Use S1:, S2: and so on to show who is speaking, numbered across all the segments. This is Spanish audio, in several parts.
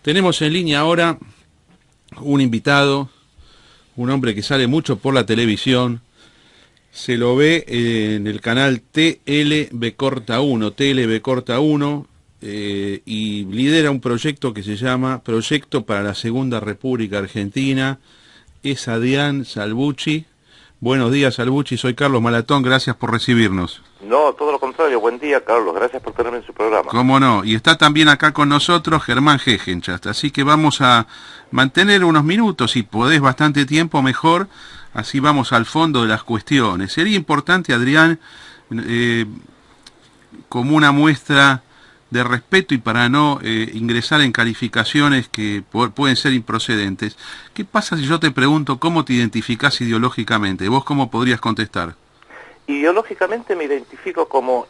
S1: Tenemos en línea ahora un invitado, un hombre que sale mucho por la televisión, se lo ve en el canal TLB Corta 1, y lidera un proyecto que se llama Proyecto para la Segunda República Argentina. Es Adrián Salvucci. Buenos días, Salvucci, soy Carlos Malatón, gracias por recibirnos.
S2: No, todo lo contrario, buen día, Carlos, gracias por tenerme en su programa.
S1: Cómo no, y está también acá con nosotros Germán Gegenchast, así que vamos a mantener unos minutos, si podés bastante tiempo mejor, así vamos al fondo de las cuestiones. Sería importante, Adrián, como una muestra de respeto y para no ingresar en calificaciones que pueden ser improcedentes, ¿qué pasa si yo te pregunto cómo te identificás ideológicamente? ¿Vos cómo podrías contestar?
S2: Ideológicamente me identifico como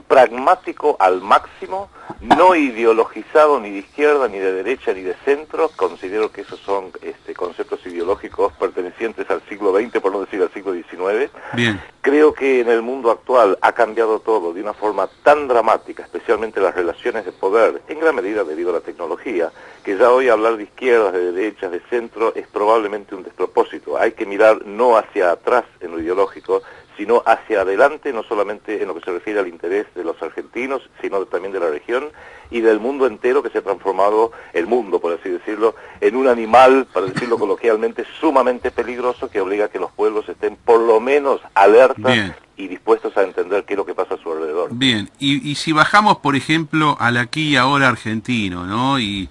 S2: pragmático al máximo, no ideologizado ni de izquierda, ni de derecha, ni de centro. Considero que esos son conceptos ideológicos pertenecientes al siglo XX, por no decir al siglo XIX.
S1: Bien.
S2: Creo que en el mundo actual ha cambiado todo de una forma tan dramática, especialmente las relaciones de poder, en gran medida debido a la tecnología, que ya hoy hablar de izquierdas, de derechas, de centro es probablemente un despropósito. Hay que mirar no hacia atrás en lo ideológico, sino hacia adelante, no solamente en lo que se refiere al interés de los argentinos, sino también de la región y del mundo entero, que se ha transformado el mundo, por así decirlo, en un animal, para decirlo coloquialmente, sumamente peligroso, que obliga a que los pueblos estén por lo menos alertas. Bien. Y dispuestos a entender qué es lo que pasa a su alrededor.
S1: Bien, y si bajamos, por ejemplo, al aquí y ahora argentino, ¿no? Y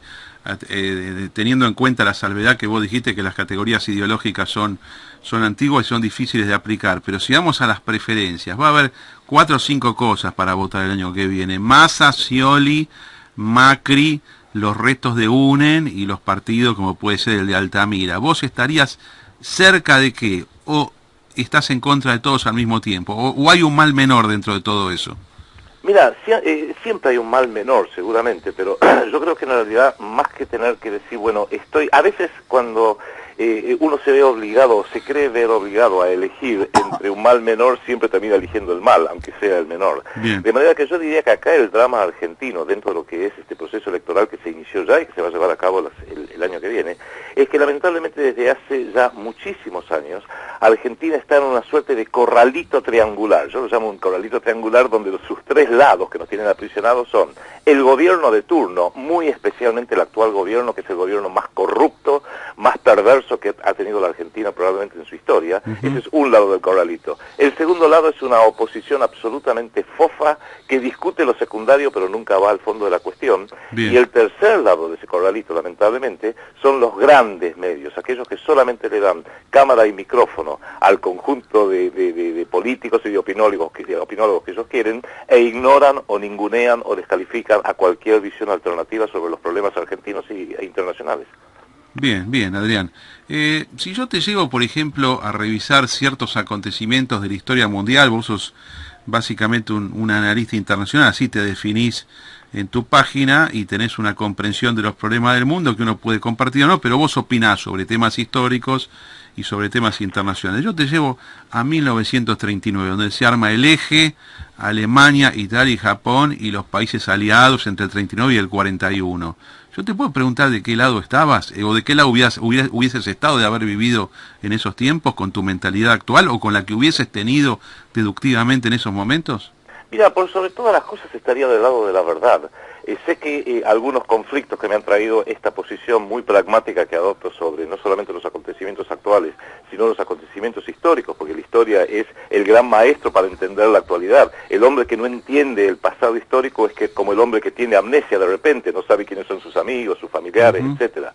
S1: teniendo en cuenta la salvedad que vos dijiste, que las categorías ideológicas son antiguas y son difíciles de aplicar, pero si vamos a las preferencias, va a haber 4 o 5 cosas para votar el año que viene: Massa, Scioli, Macri, los restos de UNEN y los partidos como puede ser el de Altamira. ¿Vos estarías cerca de qué? ¿O estás en contra de todos al mismo tiempo? ¿O hay un mal menor dentro de todo eso?
S2: Mira, siempre hay un mal menor, seguramente, pero yo creo que en realidad, más que tener que decir, bueno, a veces cuando uno se ve obligado, o se cree ver obligado a elegir entre un mal menor, siempre termina eligiendo el mal, aunque sea el menor.
S1: Bien.
S2: De manera que yo diría que acá el drama argentino, dentro de lo que es este proceso electoral que se inició ya y que se va a llevar a cabo el año que viene, es que lamentablemente desde hace ya muchísimos años, Argentina está en una suerte de corralito triangular. Yo lo llamo un corralito triangular donde sus 3 lados que nos tienen aprisionados son el gobierno de turno, muy especialmente el actual gobierno, que es el gobierno más corrupto, más perverso que ha tenido la Argentina probablemente en su historia. Ese es un lado del corralito. El segundo lado es una oposición absolutamente fofa que discute lo secundario pero nunca va al fondo de la cuestión.
S1: Bien.
S2: Y el tercer lado de ese corralito, lamentablemente, son los grandes medios, aquellos que solamente le dan cámara y micrófono al conjunto de políticos y de opinólogos que ellos quieren, e ignoran o ningunean o descalifican a cualquier visión alternativa sobre los problemas argentinos e internacionales.
S1: Bien, bien, Adrián. Si yo te llevo, por ejemplo, a revisar ciertos acontecimientos de la historia mundial, vos sos básicamente un analista internacional, así te definís en tu página y tenés una comprensión de los problemas del mundo que uno puede compartir o no, pero vos opinás sobre temas históricos y sobre temas internacionales. Yo te llevo a 1939, donde se arma el eje Alemania, Italia y Japón y los países aliados entre el 39 y el 41. Yo te puedo preguntar de qué lado estabas, o de qué lado hubieses estado de haber vivido en esos tiempos, con tu mentalidad actual, o con la que hubieses tenido deductivamente en esos momentos.
S2: Mira, por sobre todas las cosas estaría del lado de la verdad. Sé que algunos conflictos que me han traído esta posición muy pragmática que adopto sobre no solamente los acontecimientos actuales, sino los acontecimientos históricos, porque la historia es el gran maestro para entender la actualidad. El hombre que no entiende el pasado histórico es que como el hombre que tiene amnesia de repente, no sabe quiénes son sus amigos, sus familiares, etcétera.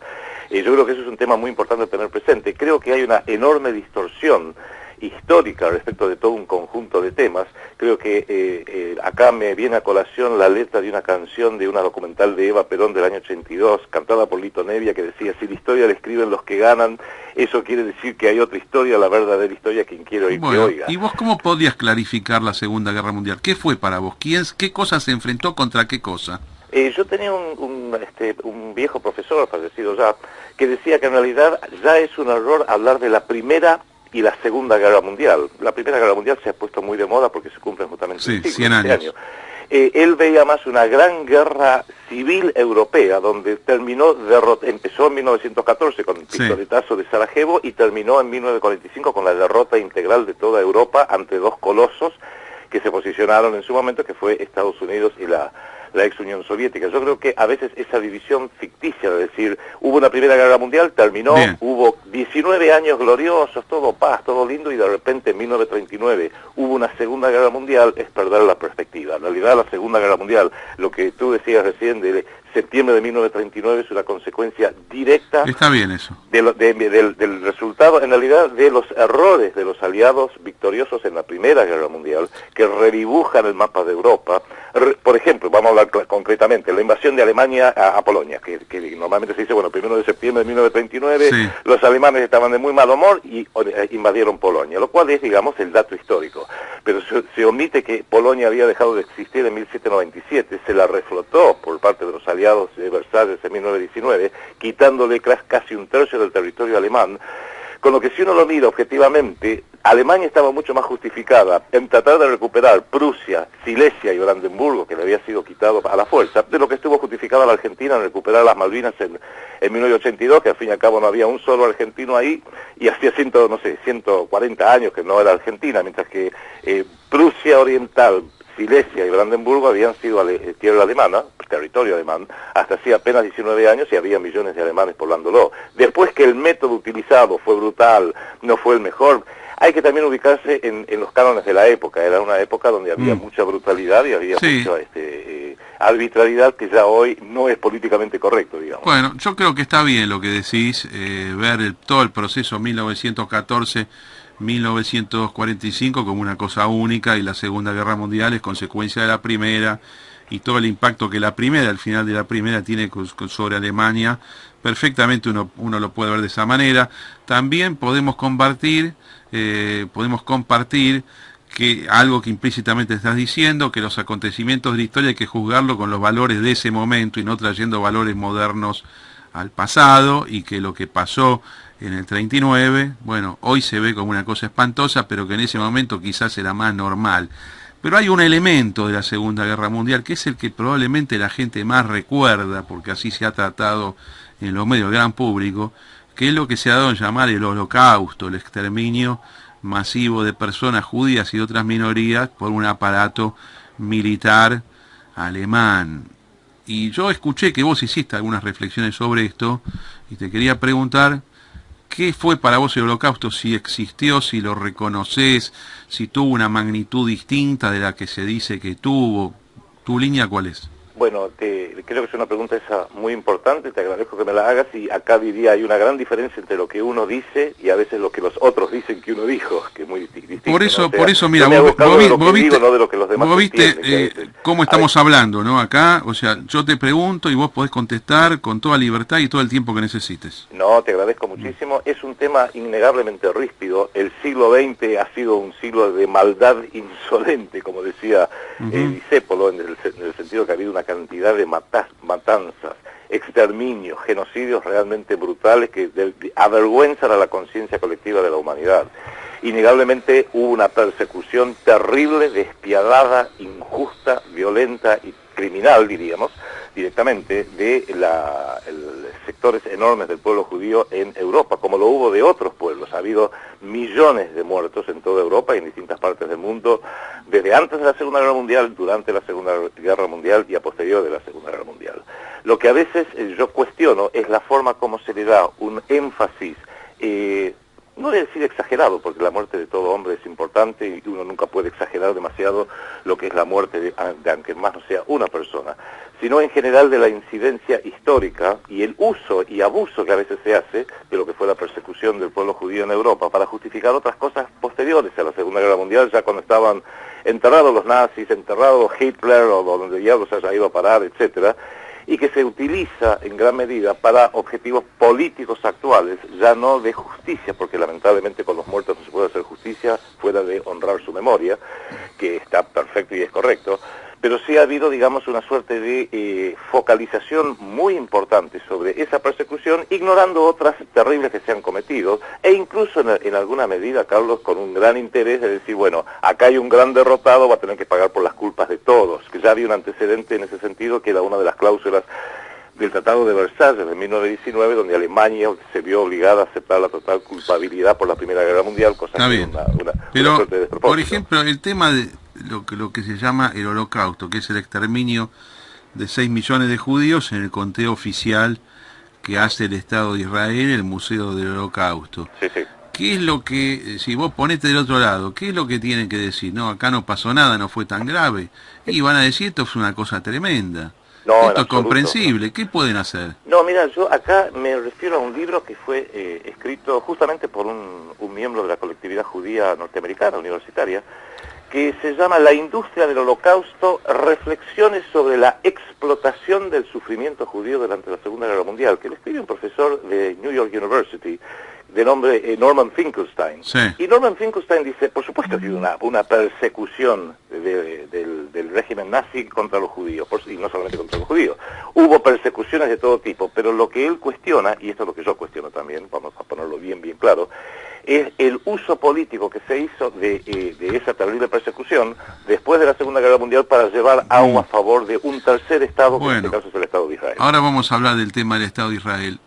S2: Yo creo que eso es un tema muy importante tener presente. Creo que hay una enorme distorsión histórica respecto de todo un conjunto de temas. Creo que acá me viene a colación la letra de una canción de una documental de Eva Perón del año 82, cantada por Lito Nevia, que decía: si la historia la escriben los que ganan, eso quiere decir que hay otra historia, la verdadera historia, quien quiere oír que oiga.
S1: ¿Y vos cómo podrías clarificar la Segunda Guerra Mundial? ¿Qué fue para vos? ¿Qué cosa se enfrentó contra qué cosa?
S2: Yo tenía un viejo profesor, fallecido ya, que decía que en realidad ya es un error hablar de la Primera y la Segunda Guerra Mundial. La Primera Guerra Mundial se ha puesto muy de moda porque se cumplen justamente
S1: 100 años.
S2: Él veía más una gran guerra civil europea, donde empezó en 1914 con el pistoletazo de Sarajevo y terminó en 1945 con la derrota integral de toda Europa ante dos colosos que se posicionaron en su momento, que fue Estados Unidos y la ex Unión Soviética. Yo creo que a veces esa división ficticia, de decir, hubo una Primera Guerra Mundial, terminó, hubo 19 años gloriosos, todo paz, todo lindo, y de repente en 1939 hubo una Segunda Guerra Mundial, es perder la perspectiva. En realidad la Segunda Guerra Mundial, lo que tú decías recién de septiembre de 1939, es una consecuencia directa.
S1: Está bien eso.
S2: Del resultado, en realidad, de los errores de los aliados victoriosos en la Primera Guerra Mundial, que redibujan el mapa de Europa. Por ejemplo, vamos a hablar concretamente, la invasión de Alemania a Polonia, que normalmente se dice, bueno, 1 de septiembre de 1939, sí, los alemanes estaban de muy mal humor y invadieron Polonia, lo cual es, digamos, el dato histórico. Pero se omite que Polonia había dejado de existir en 1797, se la reflotó por parte de los aliados de Versalles en 1919, quitándole casi un tercio del territorio alemán, con lo que si uno lo mira objetivamente, Alemania estaba mucho más justificada en tratar de recuperar Prusia, Silesia y Brandenburgo, que le había sido quitado a la fuerza, de lo que estuvo justificada la Argentina en recuperar las Malvinas en 1982, que al fin y al cabo no había un solo argentino ahí, y hacía 140 años que no era Argentina, mientras que Prusia Oriental, Silesia y Brandenburgo habían sido tierra alemana, territorio alemán, hasta hacía apenas 19 años y había millones de alemanes poblándolo. Después que el método utilizado fue brutal, no fue el mejor, hay que también ubicarse en los cánones de la época. Era una época donde había mucha brutalidad y había mucha arbitrariedad, que ya hoy no es políticamente correcto, digamos.
S1: Bueno, yo creo que está bien lo que decís, ver todo el proceso 1914-1945 como una cosa única, y la Segunda Guerra Mundial es consecuencia de la Primera, y todo el impacto que la Primera, al final de la Primera, tiene sobre Alemania. Perfectamente uno lo puede ver de esa manera. También podemos compartir que algo que implícitamente estás diciendo, que los acontecimientos de la historia hay que juzgarlo con los valores de ese momento y no trayendo valores modernos al pasado, y que lo que pasó en el 39, bueno, hoy se ve como una cosa espantosa, pero que en ese momento quizás era más normal. Pero hay un elemento de la Segunda Guerra Mundial que es el que probablemente la gente más recuerda, porque así se ha tratado en los medios del gran público, que es lo que se ha dado en llamar el Holocausto, el exterminio masivo de personas judías y de otras minorías por un aparato militar alemán. Y yo escuché que vos hiciste algunas reflexiones sobre esto, y te quería preguntar, ¿qué fue para vos el Holocausto? Si existió, si lo reconoces, si tuvo una magnitud distinta de la que se dice que tuvo. ¿Tu línea cuál es?
S2: Bueno, creo que es una pregunta esa muy importante, te agradezco que me la hagas, y acá diría hay una gran diferencia entre lo que uno dice y a veces lo que los otros dicen que uno dijo, que es muy distinto.
S1: Por eso,
S2: ¿no? O sea,
S1: por eso, mira, vos viste cómo estamos hablando, ¿no? Acá, o sea, yo te pregunto y vos podés contestar con toda libertad y todo el tiempo que necesites.
S2: No, te agradezco muchísimo. Es un tema innegablemente ríspido. El siglo XX ha sido un siglo de maldad insolente, como decía Discépolo, en el sentido que ha habido una cantidad de matanzas, exterminios, genocidios realmente brutales que avergüenzan a la conciencia colectiva de la humanidad. Innegablemente hubo una persecución terrible, despiadada, injusta, violenta y criminal, diríamos, directamente, de sectores enormes del pueblo judío en Europa, como lo hubo de otros pueblos. Ha habido millones de muertos en toda Europa y en distintas partes del mundo, desde antes de la Segunda Guerra Mundial, durante la Segunda Guerra Mundial y a posterior de la Segunda Guerra Mundial. Lo que a veces yo cuestiono es la forma como se le da un énfasis, no voy a decir exagerado, porque la muerte de todo hombre es importante y uno nunca puede exagerar demasiado lo que es la muerte de aunque más no sea una persona, sino en general de la incidencia histórica y el uso y abuso que a veces se hace de lo que fue la persecución del pueblo judío en Europa para justificar otras cosas posteriores a la Segunda Guerra Mundial, ya cuando estaban enterrados los nazis, enterrados Hitler o donde diablos haya ido a parar, etcétera, y que se utiliza en gran medida para objetivos políticos actuales, ya no de justicia, porque lamentablemente con los muertos no se puede hacer justicia fuera de honrar su memoria, que está perfecto y es correcto, pero sí ha habido, digamos, una suerte de focalización muy importante sobre esa persecución, ignorando otras terribles que se han cometido, e incluso en alguna medida, Carlos, con un gran interés de decir, bueno, acá hay un gran derrotado, va a tener que pagar por las culpas de todos, que ya había un antecedente en ese sentido, que era una de las cláusulas del Tratado de Versalles de 1919, donde Alemania se vio obligada a aceptar la total culpabilidad por la Primera Guerra Mundial, cosa
S1: Está
S2: que
S1: bien.
S2: una suerte de despropósito.
S1: Por ejemplo, el tema de lo que se llama el Holocausto, que es el exterminio de 6 millones de judíos en el conteo oficial que hace el Estado de Israel, el Museo del Holocausto.
S2: Sí, sí.
S1: ¿Qué es lo que, si vos ponete del otro lado, qué es lo que tienen que decir? No, acá no pasó nada, no fue tan grave. Y van a decir, esto fue una cosa tremenda.
S2: No,
S1: Esto es comprensible, ¿no? ¿Qué pueden hacer?
S2: No, mira, yo acá me refiero a un libro que fue escrito justamente por un miembro de la colectividad judía norteamericana, universitaria, que se llama La industria del Holocausto, reflexiones sobre la explotación del sufrimiento judío durante la Segunda Guerra Mundial, que le escribe un profesor de New York University, de nombre Norman Finkelstein.
S1: Sí.
S2: Y Norman Finkelstein dice, por supuesto que hubo una persecución del régimen nazi contra los judíos, y no solamente contra los judíos. Hubo persecuciones de todo tipo, pero lo que él cuestiona, y esto es lo que yo cuestiono también, vamos a ponerlo bien claro, es el uso político que se hizo de esa terrible persecución después de la Segunda Guerra Mundial para llevar agua a favor de un tercer Estado, que en este caso es el Estado de Israel.
S1: Ahora vamos a hablar del tema del Estado de Israel.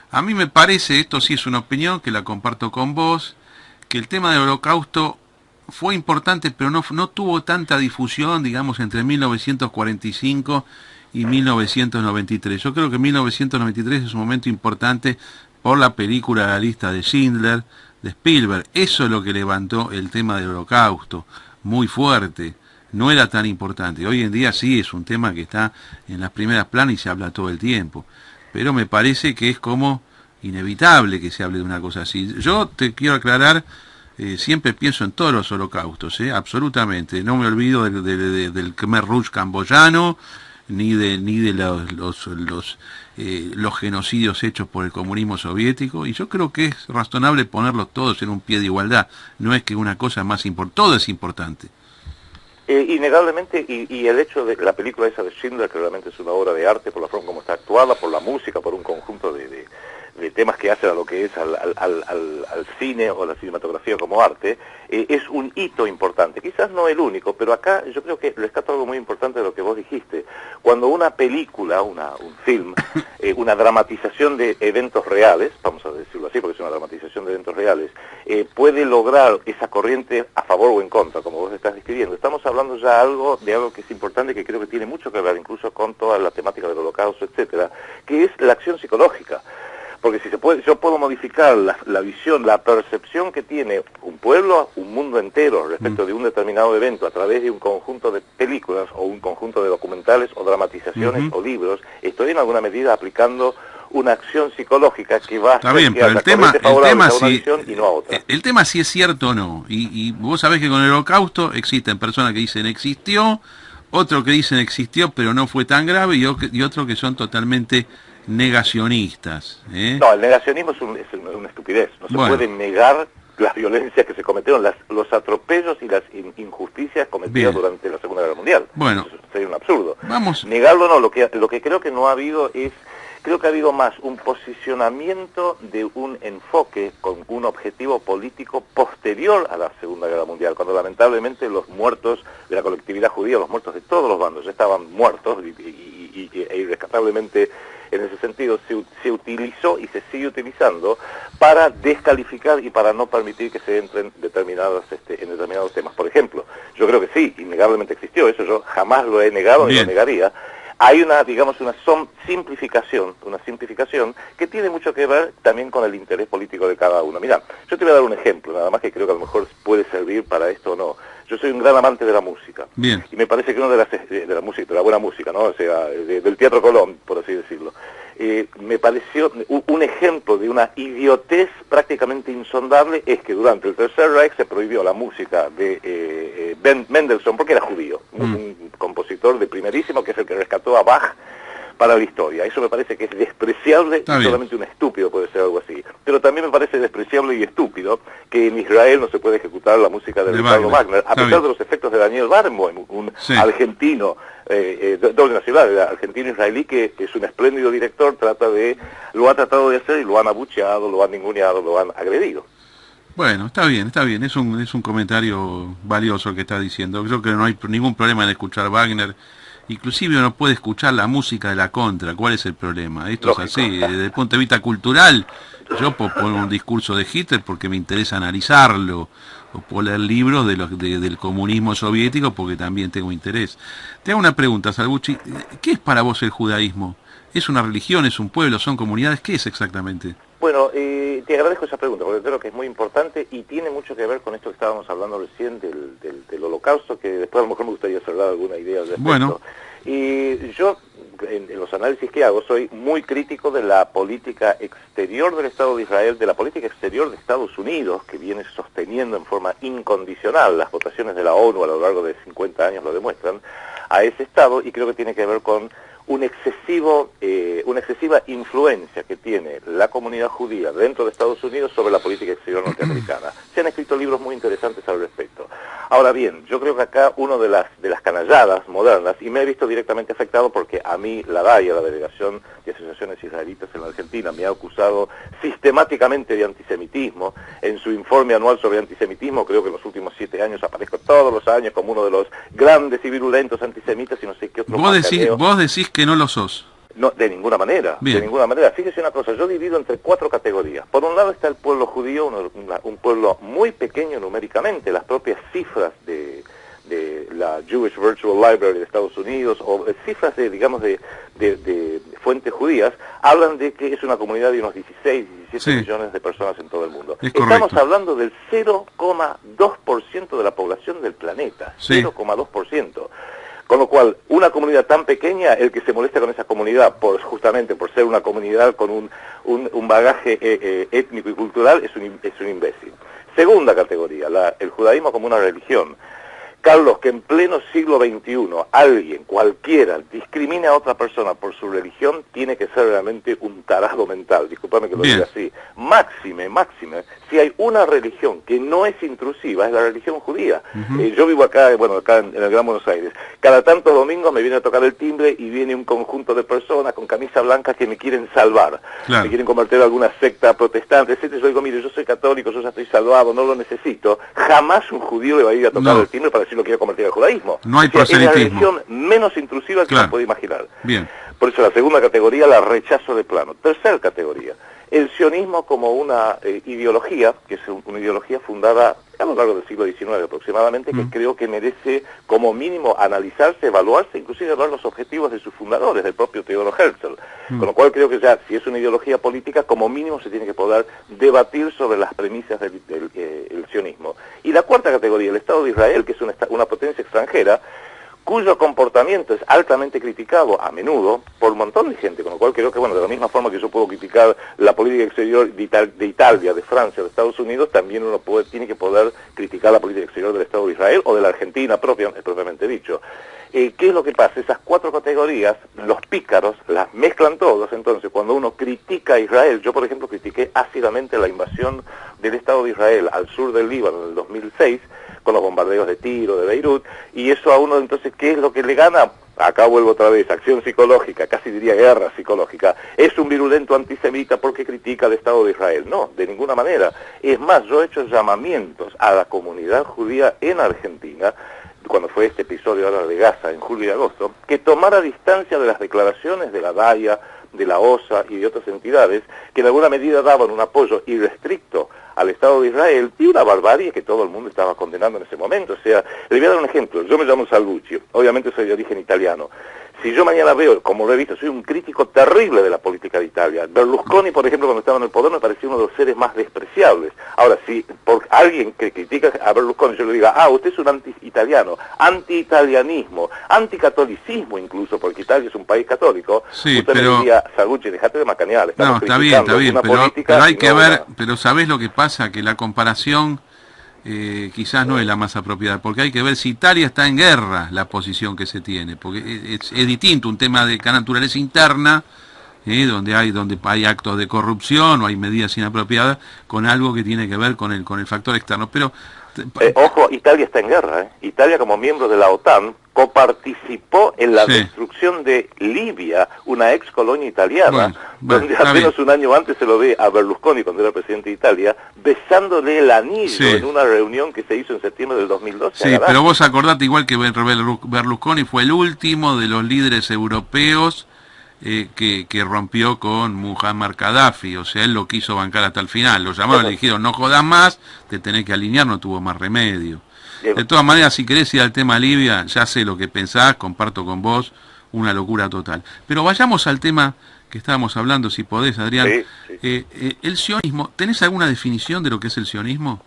S1: A mí me parece, esto sí es una opinión que la comparto con vos, que el tema del Holocausto fue importante, pero no tuvo tanta difusión, digamos, entre 1945 y 1993. Yo creo que 1993 es un momento importante por la película La lista de Schindler, de Spielberg. Eso es lo que levantó el tema del Holocausto, muy fuerte. No era tan importante. Hoy en día sí es un tema que está en las primeras planas y se habla todo el tiempo. Pero me parece que es como inevitable que se hable de una cosa así. Yo te quiero aclarar, siempre pienso en todos los holocaustos, absolutamente. No me olvido del Khmer Rouge camboyano, ni de los genocidios hechos por el comunismo soviético, y yo creo que es razonable ponerlos todos en un pie de igualdad. No es que una cosa más importante, todo es importante.
S2: Innegablemente, y el hecho de la película esa de Schindler, que realmente es una obra de arte por la forma como está actuada, por la música, por un conjunto de temas que hacen a lo que es al cine o a la cinematografía como arte, es un hito importante. Quizás no el único, pero acá yo creo que rescato algo muy importante de lo que vos dijiste. Cuando una película, un film, una dramatización de eventos reales, vamos a decirlo así porque es una dramatización de eventos reales, puede lograr esa corriente a favor o en contra, como vos estás describiendo. Estamos hablando ya de algo que es importante, que creo que tiene mucho que ver incluso con toda la temática del Holocausto, etcétera, que es la acción psicológica. Porque si yo puedo modificar la visión, la percepción que tiene un pueblo, un mundo entero respecto de un determinado evento a través de un conjunto de películas o un conjunto de documentales o dramatizaciones o libros, estoy en alguna medida aplicando una acción psicológica que va a
S1: hacer que pero el tema sí,
S2: y no a otra.
S1: El tema si es cierto o no, y vos sabés que con el Holocausto existen personas que dicen existió, otros que dicen existió pero no fue tan grave, y otros que son totalmente negacionistas.
S2: No, el negacionismo es una estupidez. No se puede negar las violencias que se cometieron, los atropellos y las injusticias cometidas durante la Segunda Guerra Mundial.
S1: Bueno,
S2: eso sería un absurdo.
S1: Vamos.
S2: Negarlo no, lo que creo que no ha habido es, creo que ha habido más un posicionamiento de un enfoque con un objetivo político posterior a la Segunda Guerra Mundial, cuando lamentablemente los muertos de la colectividad judía, los muertos de todos los bandos, ya estaban muertos e irrescatablemente. En ese sentido, se utilizó y se sigue utilizando para descalificar y para no permitir que se entren en determinados temas. Por ejemplo, yo creo que sí, innegablemente existió, eso yo jamás lo he negado ni lo negaría. Hay una simplificación que tiene mucho que ver también con el interés político de cada uno. Mirá, yo te voy a dar un ejemplo, nada más que creo que a lo mejor puede servir para esto o no. Yo soy un gran amante de la música.
S1: Bien.
S2: Y me parece que uno de la música, de la buena música, ¿no? O sea, del Teatro Colón, por así decirlo. Me pareció un ejemplo de una idiotez prácticamente insondable es que durante el Tercer Reich se prohibió la música de Mendelssohn, porque era judío, un compositor de primerísimo, que es el que rescató a Bach para la historia. Eso me parece que es despreciable y solamente un estúpido puede ser algo así. Pero también me parece despreciable y estúpido que en Israel no se puede ejecutar la música de Ricardo Wagner, a pesar de los efectos de Daniel Barenboim, un argentino, doble nacional, argentino-israelí, que es un espléndido director, lo ha tratado de hacer y lo han abucheado, lo han ninguneado, lo han agredido.
S1: Bueno, está bien, es un comentario valioso el que está diciendo. Creo que no hay ningún problema en escuchar Wagner. Inclusive uno puede escuchar la música de la contra. ¿Cuál es el problema? Esto es así. Desde el punto de vista cultural, yo puedo poner un discurso de Hitler porque me interesa analizarlo, o puedo leer libros del comunismo soviético porque también tengo interés. Te hago una pregunta, Salvucci. ¿Qué es para vos el judaísmo? ¿Es una religión, es un pueblo, son comunidades? ¿Qué es exactamente?
S2: Bueno, te agradezco esa pregunta porque creo que es muy importante y tiene mucho que ver con esto que estábamos hablando recién del holocausto, que después a lo mejor me gustaría hacer alguna idea al respecto.
S1: Bueno.
S2: Y yo, en los análisis que hago, soy muy crítico de la política exterior del Estado de Israel, de la política exterior de Estados Unidos, que viene sosteniendo en forma incondicional, las votaciones de la ONU a lo largo de 50 años lo demuestran, a ese Estado, y creo que tiene que ver con una excesiva influencia que tiene la comunidad judía dentro de Estados Unidos sobre la política exterior norteamericana. Se han escrito libros muy interesantes al respecto. Ahora bien, yo creo que acá uno de las canalladas modernas, y me he visto directamente afectado porque a mí la DAIA, la Delegación de Asociaciones Israelitas en la Argentina, me ha acusado sistemáticamente de antisemitismo. En su informe anual sobre antisemitismo, creo que en los últimos 7 años aparezco todos los años como uno de los grandes y virulentos antisemitas y no sé qué otro.
S1: Vos decís que no lo sos.
S2: No, de ninguna manera, de ninguna manera. Fíjese una cosa, yo divido entre 4 categorías. Por un lado está el pueblo judío, un pueblo muy pequeño numéricamente. Las propias cifras de la Jewish Virtual Library de Estados Unidos, o cifras de fuentes judías, hablan de que es una comunidad de unos 16, 17 millones de personas en todo el mundo. Estamos hablando del 0,2% de la población del planeta, 0,2%. Con lo cual, una comunidad tan pequeña, el que se molesta con esa comunidad, justamente por ser una comunidad con un bagaje étnico y cultural, es un imbécil. Segunda categoría, el judaísmo como una religión. Carlos, que en pleno siglo XXI alguien, cualquiera, discrimine a otra persona por su religión, tiene que ser realmente un tarado mental, discúlpame que lo diga así. Máxime, si hay una religión que no es intrusiva, es la religión judía. Yo vivo acá en el Gran Buenos Aires. Cada tantos domingos me viene a tocar el timbre y viene un conjunto de personas con camisa blanca que me quieren salvar. Me quieren convertir a alguna secta protestante, etc. Yo digo, mire, yo soy católico, yo ya estoy salvado, no lo necesito. Jamás un judío le va a ir a tocar el timbre para decir lo quiero convertir al judaísmo.
S1: No hay proselitismo.
S2: Es la religión menos intrusiva que se puede imaginar.
S1: Bien.
S2: Por eso la segunda categoría la rechazo de plano. Tercera categoría, el sionismo como una ideología, que es una ideología fundada a lo largo del siglo XIX aproximadamente, que creo que merece como mínimo analizarse, evaluarse, inclusive evaluar los objetivos de sus fundadores, del propio Theodor Herzl. Con lo cual creo que ya, si es una ideología política, como mínimo se tiene que poder debatir sobre las premisas del sionismo. Y la cuarta categoría, el Estado de Israel, que es una potencia extranjera, cuyo comportamiento es altamente criticado a menudo por un montón de gente, con lo cual creo que, de la misma forma que yo puedo criticar la política exterior de Italia, de Francia, de Estados Unidos, también uno tiene que poder criticar la política exterior del Estado de Israel o de la Argentina propiamente dicho. ¿Qué es lo que pasa? Esas 4 categorías, los pícaros las mezclan todos. Entonces, cuando uno critica a Israel, yo por ejemplo critiqué ácidamente la invasión del Estado de Israel al sur del Líbano en el 2006, con los bombardeos de Tiro, de Beirut, y eso a uno entonces, ¿qué es lo que le gana? Acá vuelvo otra vez, acción psicológica, casi diría guerra psicológica. Es un virulento antisemita porque critica al Estado de Israel. No, de ninguna manera. Es más, yo he hecho llamamientos a la comunidad judía en Argentina, cuando fue este episodio ahora de Gaza en julio y agosto, que tomara distancia de las declaraciones de la DAIA, de la OSA y de otras entidades que en alguna medida daban un apoyo irrestricto al Estado de Israel y una barbarie que todo el mundo estaba condenando en ese momento. O sea, le voy a dar un ejemplo. Yo me llamo Salvucci, obviamente soy de origen italiano. Si yo mañana veo, como lo he visto, soy un crítico terrible de la política de Italia. Berlusconi, por ejemplo, cuando estaba en el poder me parecía uno de los seres más despreciables. Ahora, si por alguien que critica a Berlusconi yo le diga, usted es un anti-italiano, anti-italianismo, anticatolicismo incluso, porque Italia es un país católico, usted me diría, Salvucci, dejate de macanear.
S1: No, está bien, pero hay que ver, pero ¿sabés lo que pasa? Que la comparación quizás no es la más apropiada, porque hay que ver si Italia está en guerra, la posición que se tiene, porque es distinto un tema de naturaleza interna, donde hay actos de corrupción o hay medidas inapropiadas, con algo que tiene que ver con el factor externo. Pero
S2: ojo, Italia está en guerra, ¿eh? Italia, como miembro de la OTAN, coparticipó en la destrucción de Libia, una ex colonia italiana, donde apenas un año antes se lo ve a Berlusconi, cuando era presidente de Italia, besándole el anillo en una reunión que se hizo en septiembre del 2012.
S1: Sí, pero vos acordate, igual que Berlusconi fue el último de los líderes europeos que rompió con Muammar Gaddafi, o sea, él lo quiso bancar hasta el final, lo llamaron, le dijeron no jodas más, te tenés que alinear, no tuvo más remedio. De todas maneras, si querés ir al tema Libia, ya sé lo que pensás, comparto con vos, una locura total. Pero vayamos al tema que estábamos hablando, si podés, Adrián. El sionismo, ¿tenés alguna definición de lo que es el sionismo?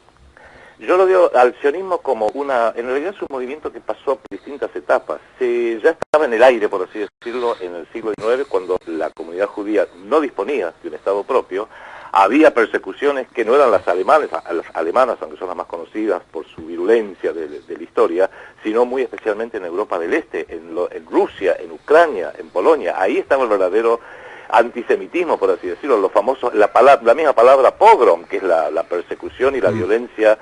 S2: Yo lo veo al sionismo como en realidad es un movimiento que pasó por distintas etapas. Ya estaba en el aire, por así decirlo, en el siglo XIX, cuando la comunidad judía no disponía de un Estado propio. Había persecuciones que no eran las alemanas, aunque son las más conocidas por su virulencia de la historia, sino muy especialmente en Europa del Este, en Rusia, en Ucrania, en Polonia. Ahí estaba el verdadero antisemitismo, por así decirlo, la misma palabra pogrom, que es la persecución y la violencia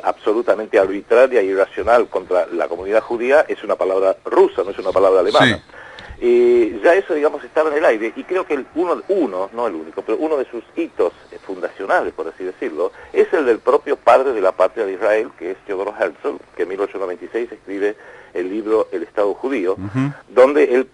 S2: absolutamente arbitraria e irracional contra la comunidad judía, es una palabra rusa, no es una palabra alemana. Ya eso, digamos, estaba en el aire, y creo que no el único, pero uno de sus hitos fundacionales, por así decirlo, es el del propio padre de la patria de Israel, que es Theodor Herzl, que en 1896 escribe el libro El Estado Judío, donde él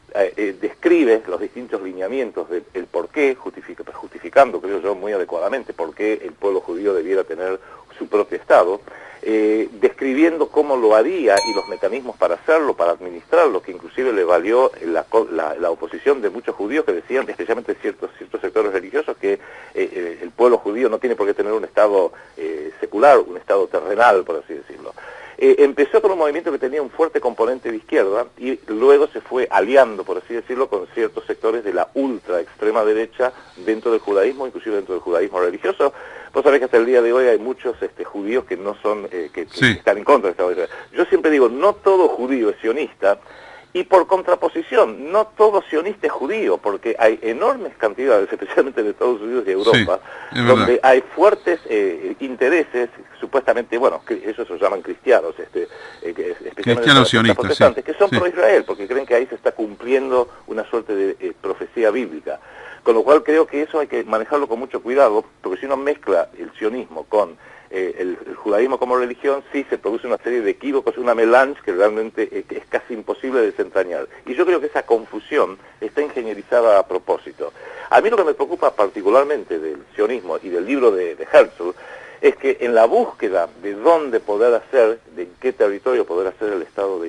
S2: describe los distintos lineamientos del por qué, justificando, creo yo, muy adecuadamente, por qué el pueblo judío debiera tener su propio Estado, describiendo cómo lo haría y los mecanismos para hacerlo, para administrarlo, que inclusive le valió la oposición de muchos judíos que decían, especialmente ciertos sectores religiosos, que el pueblo judío no tiene por qué tener un Estado secular, un Estado terrenal, por así decirlo. Empezó con un movimiento que tenía un fuerte componente de izquierda y luego se fue aliando, por así decirlo, con ciertos sectores de la ultra extrema derecha dentro del judaísmo, inclusive dentro del judaísmo religioso. Vos sabés que hasta el día de hoy hay muchos judíos que no son, que están en contra del Estado de Israel. Yo siempre digo, no todo judío es sionista, y por contraposición, no todo sionista es judío, porque hay enormes cantidades, especialmente en Estados Unidos y Europa, donde hay fuertes intereses, supuestamente, bueno, esos se llaman cristianos, especialmente los protestantes, que son pro Israel, porque creen que ahí se está cumpliendo una suerte de profecía bíblica. Con lo cual creo que eso hay que manejarlo con mucho cuidado, porque si uno mezcla el sionismo con el judaísmo como religión, sí se produce una serie de equívocos, una melange que realmente es casi imposible de desentrañar. Y yo creo que esa confusión está ingenierizada a propósito. A mí lo que me preocupa particularmente del sionismo y del libro de Herzl es que en la búsqueda de dónde poder hacer, de qué territorio poder hacer el Estado de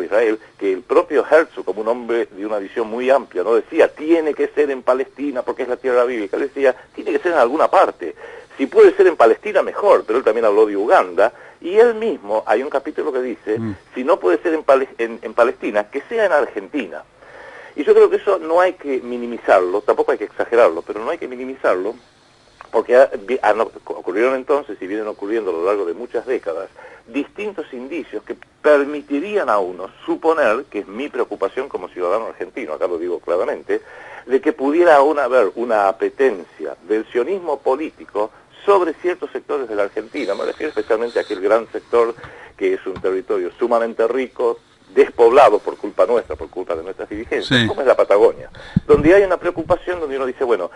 S2: Israel, que el propio Herzl, como un hombre de una visión muy amplia, no decía, tiene que ser en Palestina porque es la tierra bíblica, él decía, tiene que ser en alguna parte. Si puede ser en Palestina, mejor, pero él también habló de Uganda, y él mismo, hay un capítulo que dice, si no puede ser en Palestina, que sea en Argentina. Y yo creo que eso no hay que minimizarlo, tampoco hay que exagerarlo, pero no hay que minimizarlo, porque ocurrieron entonces, y vienen ocurriendo a lo largo de muchas décadas, distintos indicios que permitirían a uno suponer, que es mi preocupación como ciudadano argentino, acá lo digo claramente, de que pudiera aún haber una apetencia del sionismo político sobre ciertos sectores de la Argentina. Me refiero especialmente a aquel gran sector que es un territorio sumamente rico, despoblado por culpa nuestra, por culpa de nuestras dirigencias, como es la Patagonia, donde hay una preocupación, donde uno dice, bueno,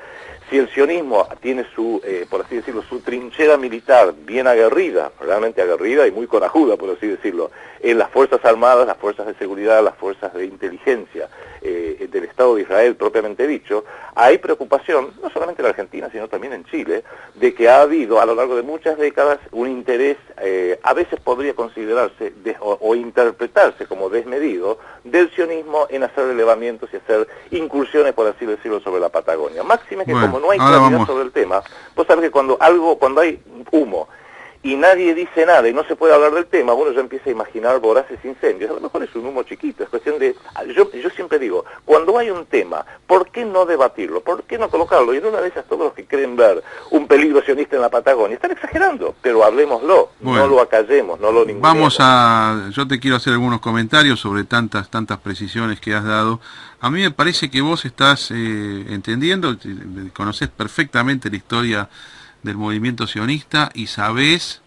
S2: si el sionismo tiene su, por así decirlo, su trinchera militar bien aguerrida, realmente aguerrida y muy corajuda, por así decirlo, en las Fuerzas Armadas, las Fuerzas de Seguridad, las Fuerzas de Inteligencia del Estado de Israel propiamente dicho, hay preocupación, no solamente en la Argentina, sino también en Chile, de que ha habido a lo largo de muchas décadas un interés, a veces podría considerarse o interpretarse como desmedido, del sionismo en hacer relevamientos y hacer incursiones, por así decirlo, sobre la Patagonia. Máxime que como no hay claridad sobre el tema, vos sabés que cuando hay humo y nadie dice nada y no se puede hablar del tema, bueno, ya empieza a imaginar voraces incendios. A lo mejor es un humo chiquito, es cuestión de... Yo siempre digo, cuando hay un tema, ¿por qué no debatirlo? ¿Por qué no colocarlo? Y en una de esas todos los que creen ver un peligro sionista en la Patagonia están exagerando, pero hablemoslo,
S1: bueno,
S2: no lo acallemos, no lo ningunemos.
S1: Yo te quiero hacer algunos comentarios sobre tantas precisiones que has dado. A mí me parece que vos estás entendiendo, conocés perfectamente la historia del movimiento sionista y sabés,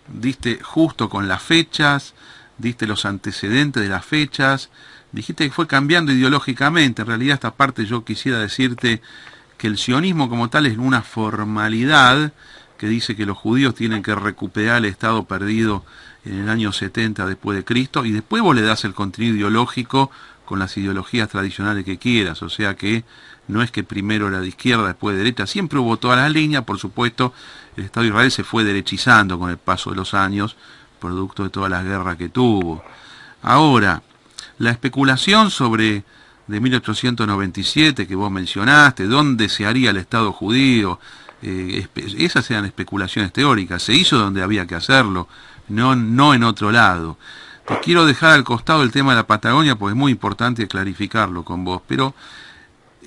S1: diste justo con las fechas, diste los antecedentes de las fechas, dijiste que fue cambiando ideológicamente. En realidad esta parte yo quisiera decirte que el sionismo como tal es una formalidad que dice que los judíos tienen que recuperar el estado perdido en el año 70 después de Cristo, y después vos le das el contenido ideológico con las ideologías tradicionales que quieras, o sea que no es que primero era de izquierda, después de derecha, siempre hubo todas las líneas. Por supuesto, el Estado de Israel se fue derechizando con el paso de los años, producto de todas las guerras que tuvo. Ahora, la especulación sobre de 1897 que vos mencionaste, dónde se haría el Estado judío, esas eran especulaciones teóricas, se hizo donde había que hacerlo, no en otro lado. Te quiero dejar al costado el tema de la Patagonia porque es muy importante clarificarlo con vos, pero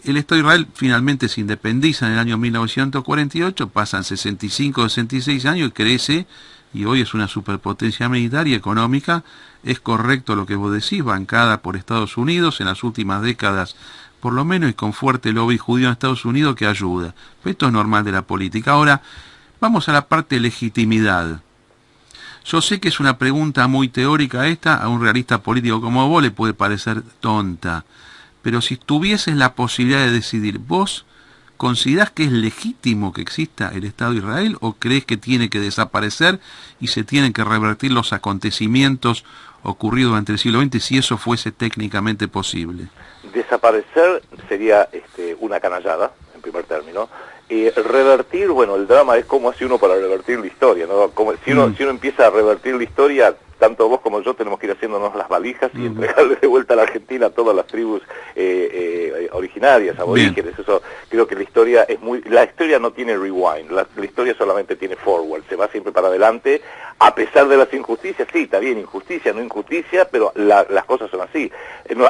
S1: el Estado de Israel finalmente se independiza en el año 1948, pasan 65 66 años y crece, y hoy es una superpotencia militar y económica. Es correcto lo que vos decís, bancada por Estados Unidos en las últimas décadas, por lo menos, y con fuerte lobby judío en Estados Unidos que ayuda. Pero esto es normal de la política. Ahora, vamos a la parte de legitimidad. Yo sé que es una pregunta muy teórica esta, a un realista político como vos le puede parecer tonta, pero si tuvieses la posibilidad de decidir, ¿vos considerás que es legítimo que exista el Estado de Israel o crees que tiene que desaparecer y se tienen que revertir los acontecimientos ocurridos durante el siglo XX si eso fuese técnicamente posible?
S2: Desaparecer sería una canallada, en primer término. Revertir, bueno, el drama es cómo hace uno para revertir la historia, ¿no? Como, si uno empieza a revertir la historia, tanto vos como yo tenemos que ir haciéndonos las valijas y entregarle de vuelta a la Argentina a todas las tribus originarias, aborígenes. Eso, creo que la historia es la historia no tiene rewind, la historia solamente tiene forward, se va siempre para adelante, a pesar de las injusticias. Sí, está bien, injusticia, no injusticia, pero las cosas son así.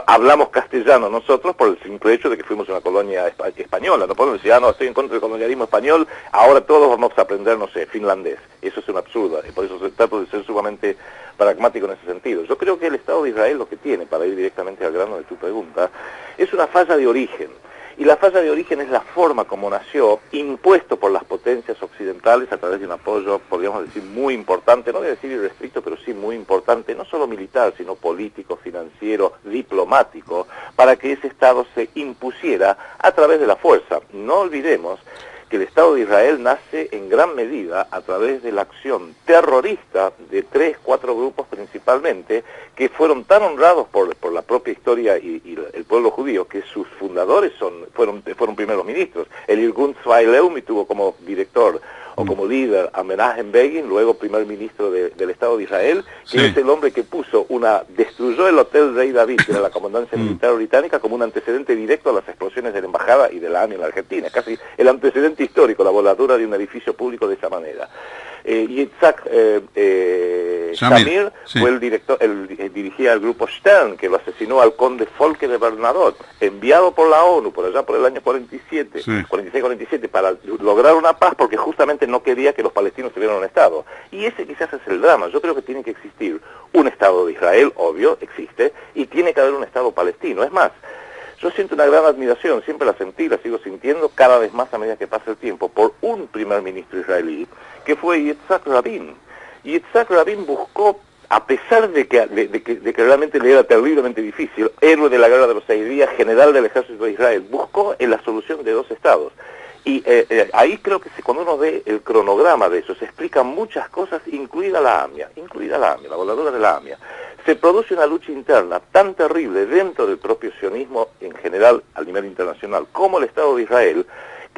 S2: Hablamos castellano nosotros por el simple hecho de que fuimos una colonia española. No podemos decir, no, estoy en contra del colonialismo español, ahora todos vamos a aprender, no sé, finlandés. Eso es un absurdo, y por eso se trata de ser sumamente pragmático en ese sentido. Yo creo que el Estado de Israel lo que tiene, para ir directamente al grano de tu pregunta, es una falla de origen. Y la falla de origen es la forma como nació, impuesto por las potencias occidentales a través de un apoyo, podríamos decir, muy importante, no voy a decir irrestricto, pero sí muy importante, no solo militar, sino político, financiero, diplomático, para que ese Estado se impusiera a través de la fuerza. No olvidemos que el Estado de Israel nace en gran medida a través de la acción terrorista de 4 grupos principalmente, que fueron tan honrados por la propia historia y el pueblo judío, que sus fundadores fueron primeros ministros. El Irgun Tzvai Leumi tuvo como director o como líder a Menachem Begin, luego primer ministro del Estado de Israel, que es el hombre que destruyó el Hotel Rey David, que era la comandancia militar británica, como un antecedente directo a las explosiones de la embajada y de la AMI en la Argentina, casi el antecedente histórico, la voladura de un edificio público de esa manera. Yitzhak Shamir fue el director, dirigía el grupo Stern, que lo asesinó al conde Folke de Bernadotte, enviado por la ONU por allá por el año 46-47 para lograr una paz, porque justamente no quería que los palestinos tuvieran un Estado. Y ese quizás es el drama. Yo creo que tiene que existir un Estado de Israel, obvio, existe, y tiene que haber un Estado palestino. Es más, yo siento una gran admiración, siempre la sentí, la sigo sintiendo cada vez más a medida que pasa el tiempo, por un primer ministro israelí, que fue Yitzhak Rabin. Yitzhak Rabin buscó, a pesar de que realmente le era terriblemente difícil, héroe de la guerra de los 6 días, general del ejército de Israel, buscó en la solución de 2 estados. Y ahí creo que cuando uno ve el cronograma de eso, se explican muchas cosas, incluida la AMIA, la voladura de la AMIA. Se produce una lucha interna tan terrible dentro del propio sionismo en general, a nivel internacional, como el Estado de Israel,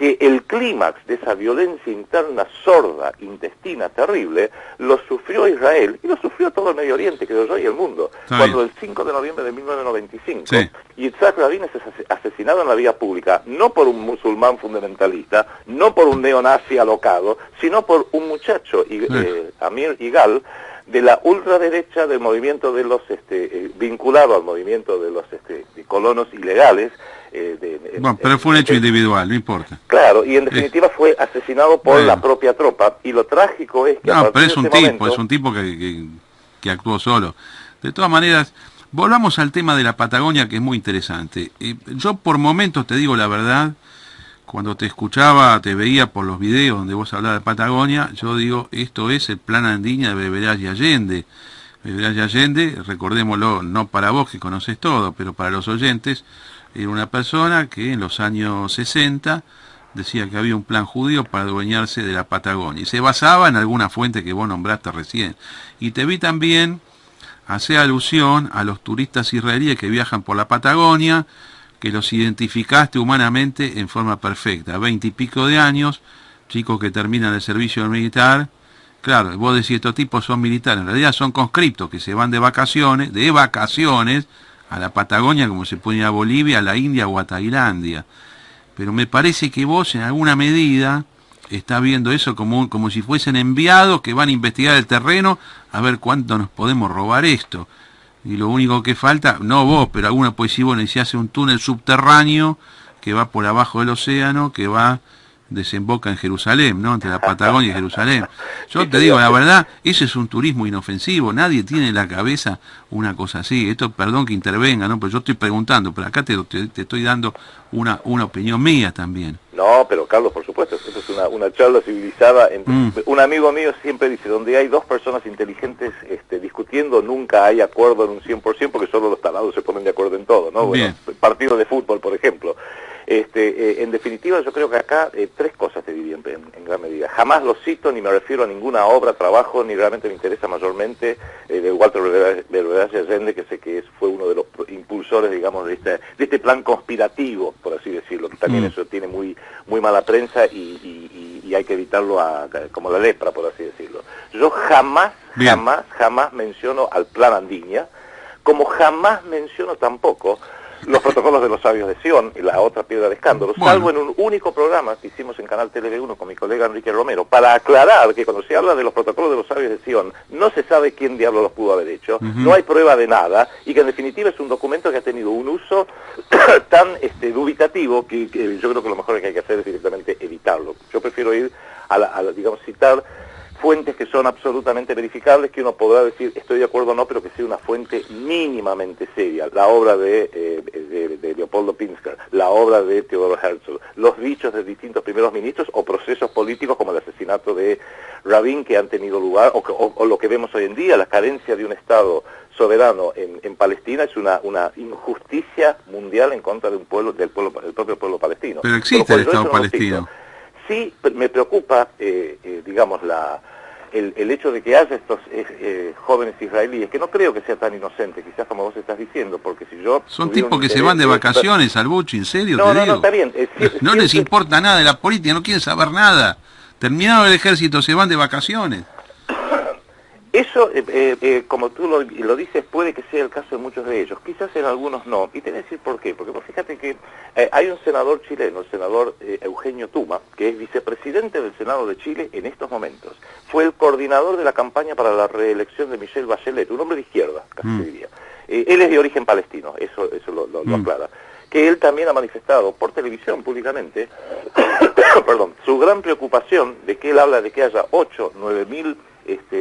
S2: que el clímax de esa violencia interna sorda, intestina, terrible, lo sufrió Israel y lo sufrió todo el Medio Oriente, creo yo, y el mundo. Cuando el 5 de noviembre de 1995, Yitzhak Rabin es asesinado en la vía pública, no por un musulmán fundamentalista, no por un neonazi alocado, sino por un muchacho, Amir Igal, de la ultraderecha del movimiento de los, vinculado al movimiento de los colonos ilegales.
S1: Bueno, pero fue un hecho individual, no importa.
S2: Claro, y en definitiva fue asesinado por la propia tropa, y lo trágico es que...
S1: No, pero es un tipo que actuó solo. De todas maneras, volvamos al tema de la Patagonia, que es muy interesante. Yo por momentos, te digo la verdad, cuando te escuchaba, te veía por los videos donde vos hablabas de Patagonia, yo digo, esto es el plan Andiña de Beberás y Allende. Beberás y Allende, recordémoslo, no para vos que conoces todo, pero para los oyentes, era una persona que en los años 60 decía que había un plan judío para adueñarse de la Patagonia. Y se basaba en alguna fuente que vos nombraste recién. Y te vi también hacer alusión a los turistas israelíes que viajan por la Patagonia, que los identificaste humanamente en forma perfecta. 20 y pico de años, chicos que terminan el servicio militar. Claro, vos decís, estos tipos son militares, en realidad son conscriptos que se van de vacaciones a la Patagonia, como se puede ir a Bolivia, a la India o a Tailandia. Pero me parece que vos en alguna medida estás viendo eso como si fuesen enviados que van a investigar el terreno a ver cuánto nos podemos robar esto. Y lo único que falta, no vos, pero alguna puede decir, bueno, y se hace un túnel subterráneo que va por abajo del océano, que desemboca en Jerusalén, ¿no? Entre la Patagonia y Jerusalén. Yo te digo, la verdad, ese es un turismo inofensivo, nadie tiene en la cabeza una cosa así. Esto, perdón que intervenga, ¿no? Pero yo estoy preguntando, pero acá te estoy dando una opinión mía también.
S2: No, pero Carlos, por supuesto, esto es una charla civilizada. Un amigo mío siempre dice, donde hay dos personas inteligentes discutiendo, nunca hay acuerdo en un 100%, porque solo los talados se ponen de acuerdo en todo, ¿no? Bueno, partido de fútbol, por ejemplo. En definitiva, yo creo que acá tres cosas te diría en gran medida. Jamás lo cito ni me refiero a ninguna obra, trabajo, ni realmente me interesa mayormente de Walter Beberás y Allende, que sé que fue uno de los impulsores, digamos, de este plan conspirativo, por así decirlo. También eso tiene muy mala prensa y hay que evitarlo como la lepra, por así decirlo. Yo jamás menciono al plan Andiña, como jamás menciono tampoco los protocolos de los sabios de Sion, y la otra piedra de escándalo, salvo en un único programa que hicimos en Canal TV1 con mi colega Enrique Romero, para aclarar que cuando se habla de los protocolos de los sabios de Sion, no se sabe quién diablo los pudo haber hecho, no hay prueba de nada, y que en definitiva es un documento que ha tenido un uso tan dubitativo que yo creo que lo mejor que hay que hacer es directamente evitarlo. Yo prefiero ir digamos, citar fuentes que son absolutamente verificables, que uno podrá decir estoy de acuerdo o no, pero que sea una fuente mínimamente seria. La obra de Leopoldo Pinsker, la obra de Theodor Herzl, los dichos de distintos primeros ministros o procesos políticos como el asesinato de Rabin que han tenido lugar, o lo que vemos hoy en día, la carencia de un Estado soberano en Palestina es una injusticia mundial en contra de del propio pueblo palestino.
S1: Pero existe el Estado palestino.
S2: Sí, me preocupa, digamos, el hecho de que haya estos jóvenes israelíes, que no creo que sea tan inocente, quizás como vos estás diciendo, porque si yo...
S1: Son tipos que se van de vacaciones al Buchi, en serio,
S2: te digo. No, está bien.
S1: No les importa nada de la política, no quieren saber nada. Terminado el ejército, se van de vacaciones.
S2: Eso, como tú lo dices, puede que sea el caso de muchos de ellos, quizás en algunos no, y te voy a decir por qué, porque fíjate que hay un senador chileno, el senador Eugenio Tuma, que es vicepresidente del Senado de Chile en estos momentos, fue el coordinador de la campaña para la reelección de Michelle Bachelet, un hombre de izquierda, casi se diría. Él es de origen palestino, eso lo aclara, que él también ha manifestado por televisión públicamente, perdón, su gran preocupación de que él habla de que haya 9 mil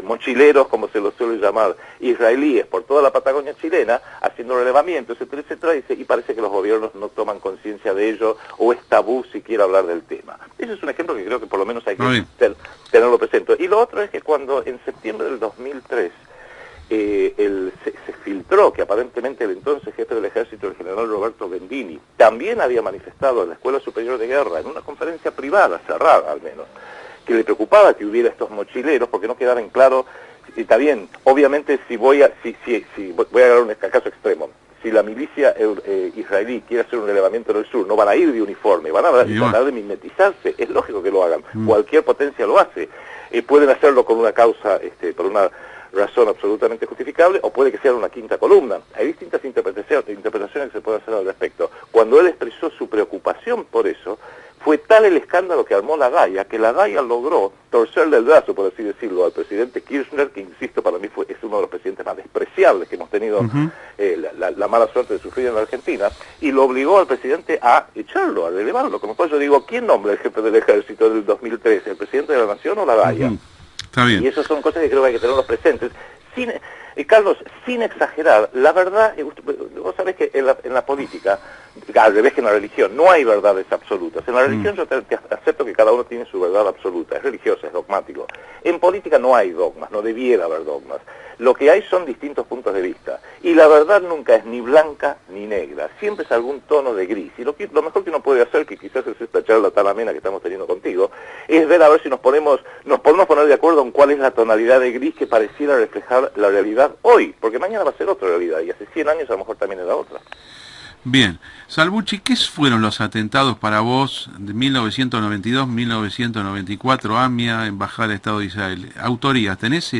S2: mochileros, como se los suele llamar, israelíes por toda la Patagonia chilena, haciendo relevamientos, etcétera, etcétera, y parece que los gobiernos no toman conciencia de ello, o es tabú siquiera hablar del tema. Ese es un ejemplo que creo que por lo menos hay que tenerlo presente. Y lo otro es que cuando en septiembre del 2003 se filtró que aparentemente el entonces jefe del ejército, el general Roberto Bendini, también había manifestado en la Escuela Superior de Guerra, en una conferencia privada, cerrada al menos, que le preocupaba que hubiera estos mochileros porque no quedaba en claro, y está bien, obviamente voy a agarrar un caso extremo, si la milicia israelí quiere hacer un relevamiento en el sur, no van a ir de uniforme, van a tratar de mimetizarse. Es lógico que lo hagan. Cualquier potencia lo hace. Pueden hacerlo con una causa, por una razón absolutamente justificable, o puede que sea una quinta columna. Hay distintas interpretaciones que se pueden hacer al respecto. Cuando él expresó su preocupación por eso, fue tal el escándalo que armó la Gaia, que la Gaia logró torcerle el brazo, por así decirlo, al presidente Kirchner, que insisto, para mí es uno de los presidentes más despreciables que hemos tenido la mala suerte de sufrir en la Argentina, y lo obligó al presidente a echarlo, a relevarlo. Como yo digo, ¿quién nombra el jefe del ejército del 2013? ¿El presidente de la Nación o la Gaia?
S1: Está bien.
S2: Y esas son cosas que creo que hay que tenerlos presentes. Carlos, sin exagerar, la verdad, vos sabés que en la política, al revés que en la religión, no hay verdades absolutas. En la religión yo te acepto que cada uno tiene su verdad absoluta, es religiosa, es dogmático. En política no hay dogmas, no debiera haber dogmas. Lo que hay son distintos puntos de vista. Y la verdad nunca es ni blanca ni negra, siempre es algún tono de gris. Y lo mejor que uno puede hacer, que quizás es esta charla tan amena que estamos teniendo contigo, es ver a ver si nos podemos poner de acuerdo en cuál es la tonalidad de gris que pareciera reflejar la realidad hoy, porque mañana va a ser otra realidad, y hace 100 años a lo mejor también era otra.
S1: Bien. Salvucci, ¿qué fueron los atentados para vos de 1992, 1994, AMIA, Embajada del Estado de Israel? ¿Autorías? ¿Tenés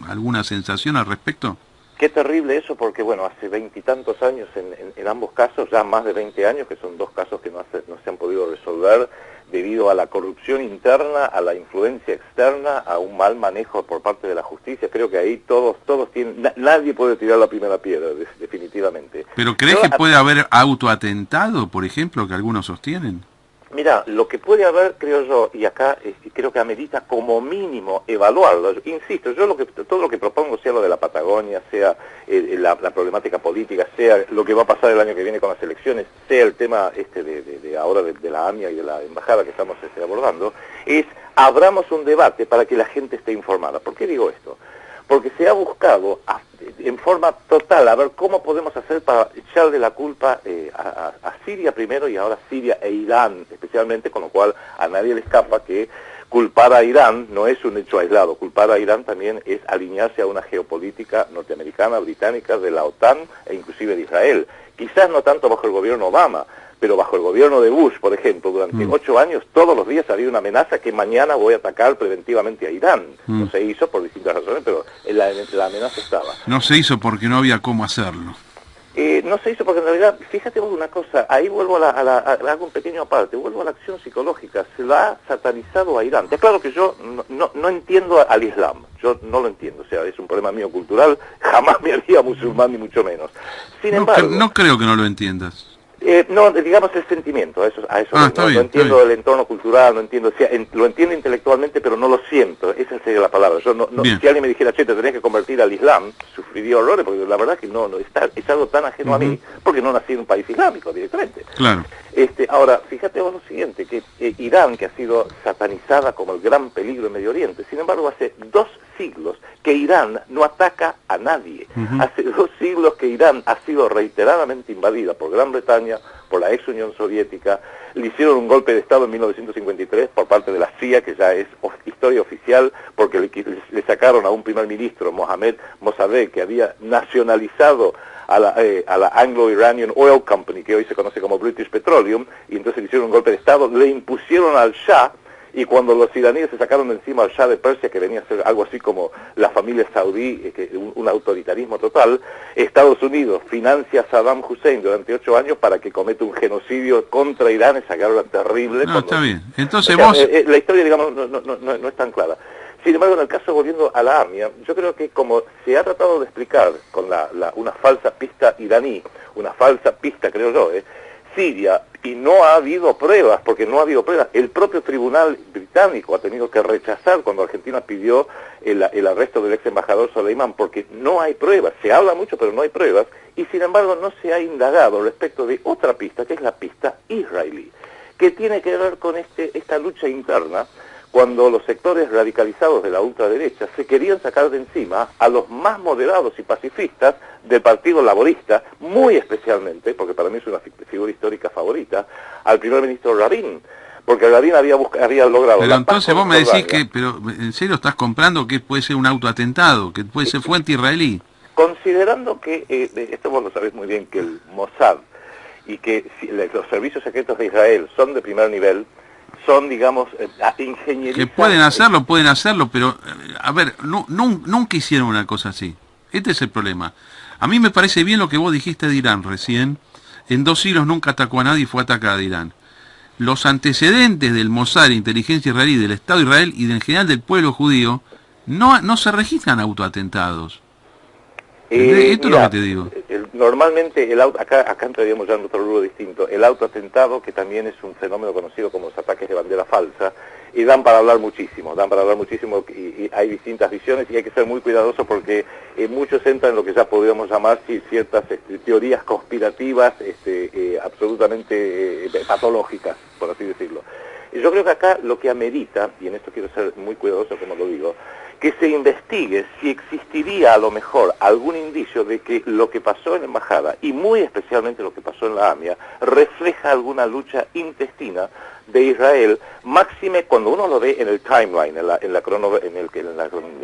S1: alguna sensación al respecto?
S2: Qué terrible eso, porque bueno, hace 20 y tantos años en ambos casos, ya más de 20 años, que son dos casos que no se han podido resolver debido a la corrupción interna, a la influencia externa, a un mal manejo por parte de la justicia. Creo que ahí todos tienen, nadie puede tirar la primera piedra, definitivamente.
S1: ¿Pero crees que puede haber autoatentado, por ejemplo, que algunos sostienen?
S2: Mira, lo que puede haber, creo yo, y acá creo que amerita como mínimo evaluarlo. Insisto, yo todo lo que propongo, sea lo de la Patagonia, sea la problemática política, sea lo que va a pasar el año que viene con las elecciones, sea el tema ahora de la AMIA y de la embajada que estamos abordando, es abramos un debate para que la gente esté informada. ¿Por qué digo esto? Porque se ha buscado en forma total a ver cómo podemos hacer para echarle la culpa a Siria primero, y ahora Siria e Irán especialmente, con lo cual a nadie le escapa que culpar a Irán no es un hecho aislado. Culpar a Irán también es alinearse a una geopolítica norteamericana, británica, de la OTAN e inclusive de Israel. Quizás no tanto bajo el gobierno Obama, pero bajo el gobierno de Bush, por ejemplo, durante 8 años, todos los días había una amenaza que mañana voy a atacar preventivamente a Irán. No se hizo por distintas razones, pero la amenaza estaba.
S1: No se hizo porque no había cómo hacerlo.
S2: No se hizo porque en realidad, fíjate vos una cosa, ahí vuelvo hago un pequeño aparte, vuelvo a la acción psicológica, se la ha satanizado a Irán. Es claro que yo no entiendo al Islam, yo no lo entiendo, o sea, es un problema mío cultural, jamás me haría musulmán ni mucho menos. Sin embargo,
S1: no creo que no lo entiendas.
S2: No, digamos el sentimiento, a eso no entiendo el entorno cultural, no entiendo, o sea, lo entiendo intelectualmente, pero no lo siento, esa sería la palabra. Yo si alguien me dijera, che, te tenés que convertir al Islam, sufriría horrores, porque la verdad es que es algo tan ajeno a mí, porque no nací en un país islámico directamente.
S1: Claro.
S2: Ahora, fíjate vos lo siguiente, que Irán, que ha sido satanizada como el gran peligro en Medio Oriente, sin embargo hace 2 siglos que Irán no ataca a nadie. Hace 2 siglos que Irán ha sido reiteradamente invadida por Gran Bretaña, por la ex Unión Soviética. Le hicieron un golpe de Estado en 1953 por parte de la CIA, que ya es historia oficial, porque le sacaron a un primer ministro, Mohammad Mossadegh, que había nacionalizado a la Anglo-Iranian Oil Company, que hoy se conoce como British Petroleum, y entonces le hicieron un golpe de Estado, le impusieron al Shah, y cuando los iraníes se sacaron de encima al Shah de Persia, que venía a ser algo así como la familia saudí, un autoritarismo total, Estados Unidos financia a Saddam Hussein durante 8 años para que cometa un genocidio contra Irán, esa guerra terrible.
S1: No, está bien. Entonces
S2: la historia, digamos, no es tan clara. Sin embargo, en el caso, volviendo a la AMIA, yo creo que como se ha tratado de explicar con una falsa pista iraní, una falsa pista, creo yo, Siria, y no ha habido pruebas, porque no ha habido pruebas. El propio tribunal británico ha tenido que rechazar cuando Argentina pidió el arresto del ex embajador Soleimán, porque no hay pruebas. Se habla mucho, pero no hay pruebas, y sin embargo no se ha indagado respecto de otra pista, que es la pista israelí, que tiene que ver con esta lucha interna, cuando los sectores radicalizados de la ultraderecha se querían sacar de encima a los más moderados y pacifistas del Partido Laborista, muy especialmente, porque para mí es una figura histórica favorita, al primer ministro Rabin, porque Rabin había logrado...
S1: Pero entonces vos me decís pero ¿en serio estás comprando que puede ser un autoatentado, que puede ser fuente israelí?
S2: considerando que, esto vos lo sabés muy bien, que el Mossad y que los servicios secretos de Israel son de primer nivel, son, digamos, ingeniería.
S1: Que pueden hacerlo, pero, a ver, nunca hicieron una cosa así. Este es el problema. A mí me parece bien lo que vos dijiste de Irán recién. En 2 siglos nunca atacó a nadie y fue atacada a Irán. Los antecedentes del Mossad, la inteligencia israelí, del Estado de Israel y en general del pueblo judío, no se registran autoatentados. Esto
S2: mira,
S1: es lo que te digo.
S2: Normalmente, acá entraríamos ya en otro rubro distinto, el autoatentado, que también es un fenómeno conocido como los ataques de bandera falsa, y dan para hablar muchísimo, y hay distintas visiones y hay que ser muy cuidadoso porque muchos entran en lo que ya podríamos llamar ciertas teorías conspirativas absolutamente patológicas, por así decirlo. Yo creo que acá lo que amerita, y en esto quiero ser muy cuidadoso como lo digo, que se investigue si existiría a lo mejor algún indicio de que lo que pasó en la embajada, y muy especialmente lo que pasó en la AMIA, refleja alguna lucha intestina de Israel, máxime cuando uno lo ve en el timeline, en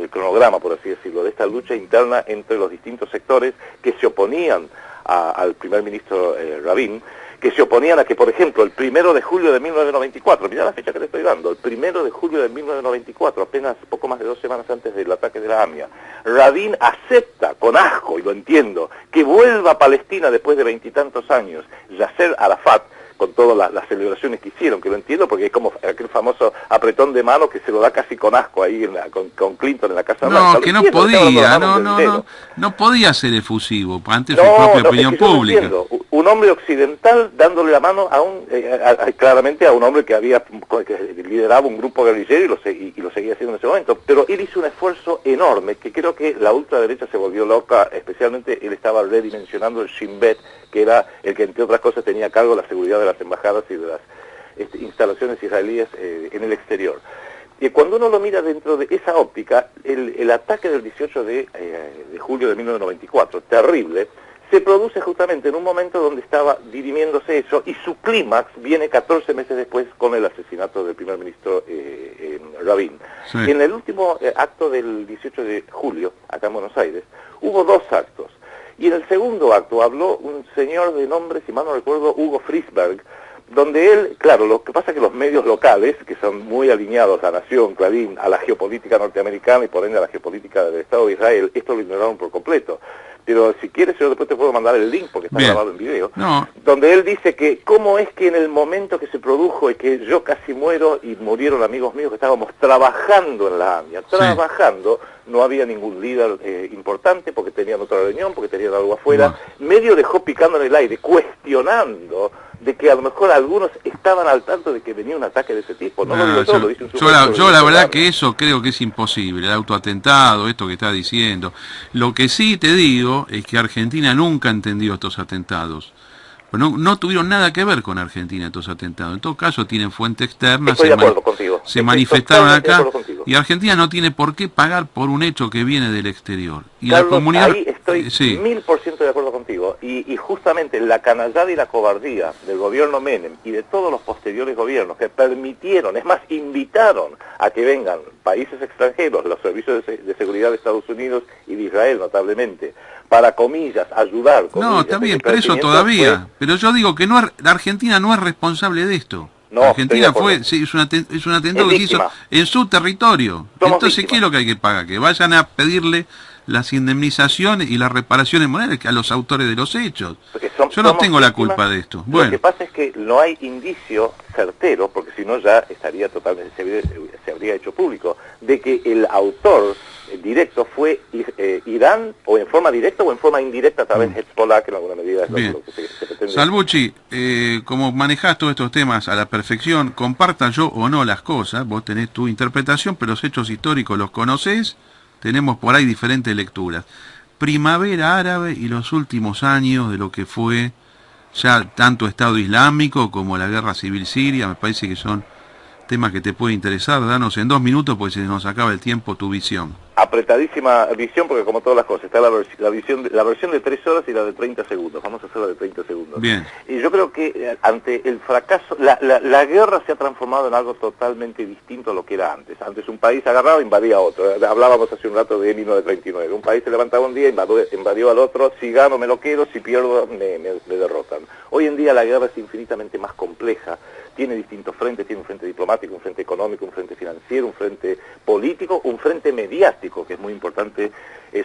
S2: el cronograma, por así decirlo, de esta lucha interna entre los distintos sectores que se oponían al primer ministro Rabin, que se oponían a que, por ejemplo, el 1 de julio de 1994, mirá la fecha que le estoy dando, el 1 de julio de 1994, apenas poco más de 2 semanas antes del ataque de la AMIA, Rabin acepta, con asco, y lo entiendo, que vuelva a Palestina después de 20 y tantos años, Yasser Arafat, con todas las celebraciones que hicieron, que lo entiendo porque es como aquel famoso apretón de mano que se lo da casi con asco ahí con Clinton en la Casa Blanca.
S1: No, que no podía, no podía ser efusivo ante su
S2: propia
S1: opinión pública.
S2: Un hombre occidental dándole la mano claramente a un hombre que lideraba un grupo guerrillero y lo seguía haciendo en ese momento, pero él hizo un esfuerzo enorme que creo que la ultraderecha se volvió loca, especialmente él estaba redimensionando el Shin Bet, que era el que entre otras cosas tenía a cargo la seguridad de las embajadas y de las instalaciones israelíes en el exterior. Y cuando uno lo mira dentro de esa óptica, el ataque del 18 de julio de 1994, terrible, se produce justamente en un momento donde estaba dirimiéndose eso, y su clímax viene 14 meses después con el asesinato del primer ministro Rabin. Sí. En el último acto del 18 de julio, acá en Buenos Aires, hubo 2 actos. Y en el segundo acto habló un señor de nombre, si mal no recuerdo, Hugo Friesberg, donde él, claro, lo que pasa es que los medios locales, que son muy alineados a Nación, Clarín, a la geopolítica norteamericana y por ende a la geopolítica del Estado de Israel, esto lo ignoraron por completo. Pero si quieres, yo después te puedo mandar el link porque está grabado en video, donde él dice que cómo es que en el momento que se produjo y que yo casi muero y murieron amigos míos que estábamos trabajando en la AMIA, no había ningún líder importante porque tenían otra reunión, porque tenían algo afuera, medio dejó picando en el aire, cuestionando de que a lo mejor algunos estaban al tanto de que venía un ataque de ese tipo. No lo digo todo, lo dice un
S1: yo la verdad que eso creo que es imposible, el autoatentado, esto que está diciendo. Lo que sí te digo es que Argentina nunca entendió estos atentados. No tuvieron nada que ver con Argentina estos atentados. En todo caso tienen fuente externa, se manifestaron acá y Argentina no tiene por qué pagar por un hecho que viene del exterior. Y
S2: Carlos,
S1: la comunidad,
S2: ahí estoy 1000% de acuerdo contigo. Y justamente la canallada y la cobardía del gobierno Menem y de todos los posteriores gobiernos que permitieron, es más, invitaron a que vengan países extranjeros, los servicios de seguridad de Estados Unidos y de Israel notablemente, para, comillas, ayudar.
S1: No, está bien, preso todavía. Pero yo digo que la Argentina no es responsable de esto.
S2: No,
S1: Argentina es un atentado que se hizo en su territorio. Entonces, ¿qué es lo que hay que pagar? Que vayan a pedirle las indemnizaciones y las reparaciones morales a los autores de los hechos. Yo no tengo la culpa de esto.
S2: Bueno. Lo que pasa es que no hay indicio certero, porque si no ya estaría totalmente, se habría hecho público, de que el autor directo fue Irán, o en forma directa o en forma indirecta a través de Hezbollah, que en alguna medida es lo que se pretende.
S1: Salvucci, como manejás todos estos temas a la perfección, comparta yo o no las cosas, vos tenés tu interpretación, pero los hechos históricos los conocés, tenemos por ahí diferentes lecturas. Primavera árabe y los últimos años de lo que fue ya tanto Estado Islámico como la guerra civil siria, me parece que son tema que te puede interesar. Danos en 2 minutos, pues se nos acaba el tiempo, tu visión.
S2: Apretadísima visión, porque como todas las cosas, está la versión de 3 horas y la de 30 segundos. Vamos a hacer la de 30 segundos.
S1: Bien.
S2: Y yo creo que ante el fracaso, la guerra se ha transformado en algo totalmente distinto a lo que era antes. Antes un país agarraba e invadía a otro. Hablábamos hace un rato de 1939. Un país se levantaba un día, invadió al otro, si gano me lo quedo, si pierdo me derrotan. Hoy en día la guerra es infinitamente más compleja. Tiene distintos frentes, tiene un frente diplomático, un frente económico, un frente financiero, un frente político, un frente mediático, que es muy importante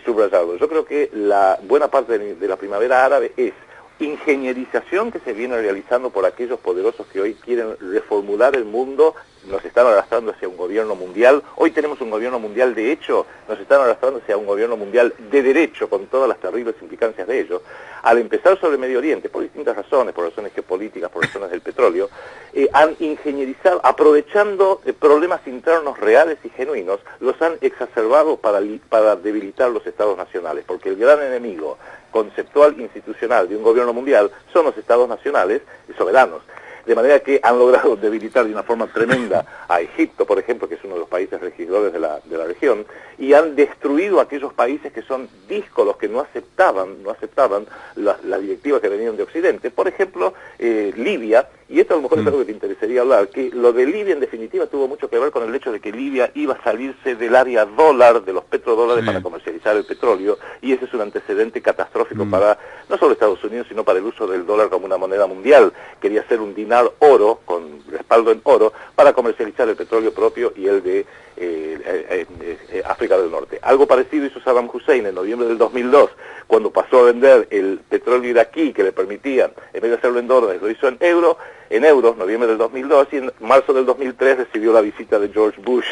S2: subrayarlo. Yo creo que la buena parte de la primavera árabe es ingenierización que se viene realizando por aquellos poderosos que hoy quieren reformular el mundo, nos están arrastrando hacia un gobierno mundial. Hoy tenemos un gobierno mundial de hecho, nos están arrastrando hacia un gobierno mundial de derecho, con todas las terribles implicancias de ello. Al empezar sobre Medio Oriente, por distintas razones, por razones geopolíticas, por razones del petróleo, han ingenierizado, aprovechando problemas internos reales y genuinos, los han exacerbado para debilitar los estados nacionales, porque el gran enemigo conceptual institucional de un gobierno mundial son los estados nacionales y soberanos. De manera que han logrado debilitar de una forma tremenda a Egipto, por ejemplo, que es uno de los países regidores de la región, y han destruido aquellos países que son díscolos, que no aceptaban las directivas que venían de Occidente. Por ejemplo, Libia, y esto a lo mejor es algo que te interesaría hablar, que lo de Libia en definitiva tuvo mucho que ver con el hecho de que Libia iba a salirse del área dólar, de los petrodólares, para comercializar el petróleo, y ese es un antecedente catastrófico para no solo Estados Unidos, sino para el uso del dólar como una moneda mundial. Quería ser un dinar oro, con respaldo en oro, para comercializar el petróleo propio y el de África del Norte. Algo parecido hizo Saddam Hussein en noviembre del 2002, cuando pasó a vender el petróleo iraquí que le permitían, en vez de hacerlo en dólares, lo hizo en euros, noviembre del 2002, y en marzo del 2003 recibió la visita de George Bush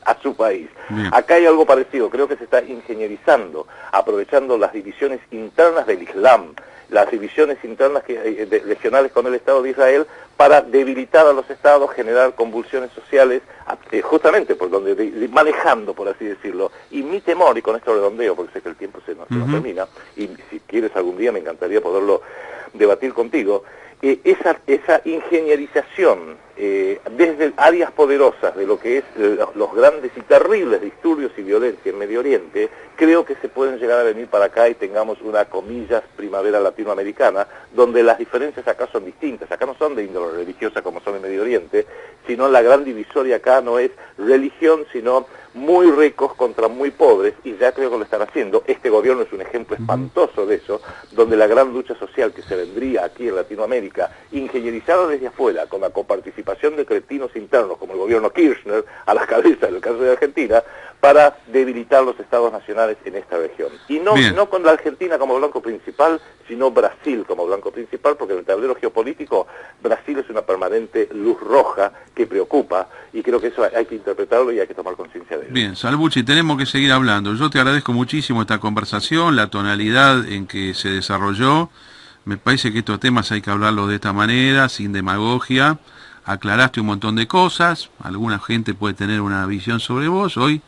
S2: a su país. Acá hay algo parecido, creo que se está ingenierizando, aprovechando las divisiones internas del Islam, las divisiones internas regionales con el Estado de Israel, para debilitar a los estados, generar convulsiones sociales, justamente por donde manejando, por así decirlo. Y mi temor, y con esto redondeo, porque sé que el tiempo se nos termina, y si quieres algún día me encantaría poderlo debatir contigo, esa ingenierización desde áreas poderosas de lo que es los grandes y terribles disturbios y violencia en Medio Oriente, creo que se pueden llegar a venir para acá y tengamos una, comillas, primavera latinoamericana, donde las diferencias acá son distintas. Acá no son de índole religiosa como son en Medio Oriente, sino la gran divisoria acá no es religión, sino muy ricos contra muy pobres, y ya creo que lo están haciendo. Este gobierno es un ejemplo espantoso de eso, donde la gran lucha social que se vendría aquí en Latinoamérica, ingenierizada desde afuera, con la coparticipación de cretinos internos, como el gobierno Kirchner, a la cabeza del caso de Argentina, para debilitar los estados nacionales en esta región. Y no con la Argentina como blanco principal, sino Brasil como blanco principal, porque en el tablero geopolítico Brasil es una permanente luz roja que preocupa, y creo que eso hay que interpretarlo y hay que tomar conciencia de ello.
S1: Bien, Salvucci, tenemos que seguir hablando. Yo te agradezco muchísimo esta conversación, la tonalidad en que se desarrolló. Me parece que estos temas hay que hablarlos de esta manera, sin demagogia. Aclaraste un montón de cosas, alguna gente puede tener una visión sobre vos, hoy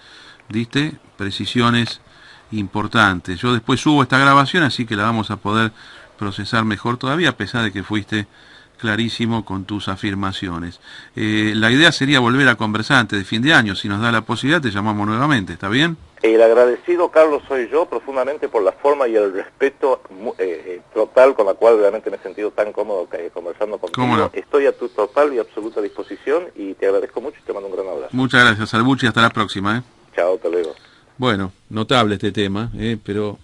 S1: diste precisiones importantes. Yo después subo esta grabación, así que la vamos a poder procesar mejor todavía, a pesar de que fuiste clarísimo con tus afirmaciones. La idea sería volver a conversar antes de fin de año. Si nos da la posibilidad, te llamamos nuevamente, ¿está bien?
S2: El agradecido, Carlos, soy yo profundamente por la forma y el respeto total con la cual realmente me he sentido tan cómodo conversando contigo.
S1: ¿Cómo no?
S2: Estoy a tu total y absoluta disposición y te agradezco mucho y te mando un gran abrazo.
S1: Muchas gracias, Salvucci, hasta la próxima.
S2: Chao, hasta luego.
S1: Bueno, notable este tema, pero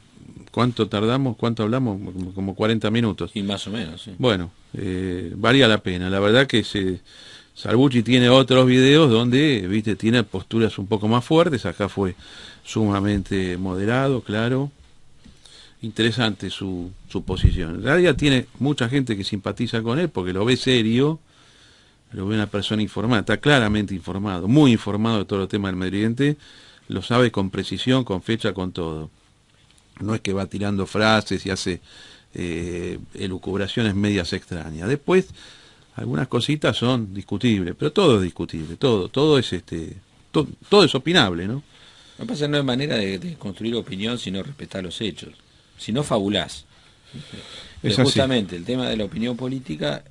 S1: ¿cuánto tardamos? ¿Cuánto hablamos? Como 40 minutos.
S3: Y más o menos, sí.
S1: Bueno, valía la pena. La verdad que Salvucci tiene otros videos donde, viste, tiene posturas un poco más fuertes. Acá fue sumamente moderado, claro. Interesante su posición. En realidad tiene mucha gente que simpatiza con él porque lo ve serio, lo ve una persona informada, está claramente informado, muy informado de todo el tema del Medio Oriente, lo sabe con precisión, con fecha, con todo. No es que va tirando frases y hace elucubraciones medias extrañas. Después, algunas cositas son discutibles, pero todo es discutible, todo es todo es opinable, ¿no?
S3: Lo que pasa es que no hay manera de construir opinión si no respetar los hechos, si no fabulás.
S1: Es
S3: justamente el tema de la opinión política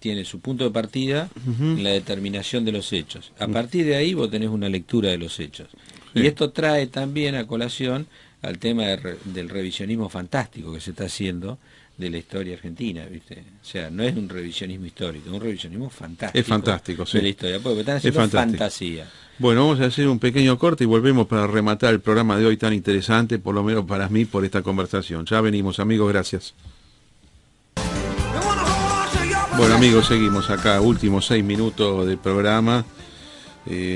S3: tiene su punto de partida en la determinación de los hechos. A partir de ahí vos tenés una lectura de los hechos.
S1: Sí.
S3: Y esto trae también a colación al tema del revisionismo fantástico que se está haciendo de la historia argentina, ¿viste? O sea, no es un revisionismo histórico, es un revisionismo fantástico.
S1: Es fantástico, sí.
S3: De la historia, porque están haciendo fantasía.
S1: Bueno, vamos a hacer un pequeño corte y volvemos para rematar el programa de hoy tan interesante, por lo menos para mí, por esta conversación. Ya venimos, amigos, gracias. Bueno, amigos, seguimos acá, últimos 6 minutos del programa.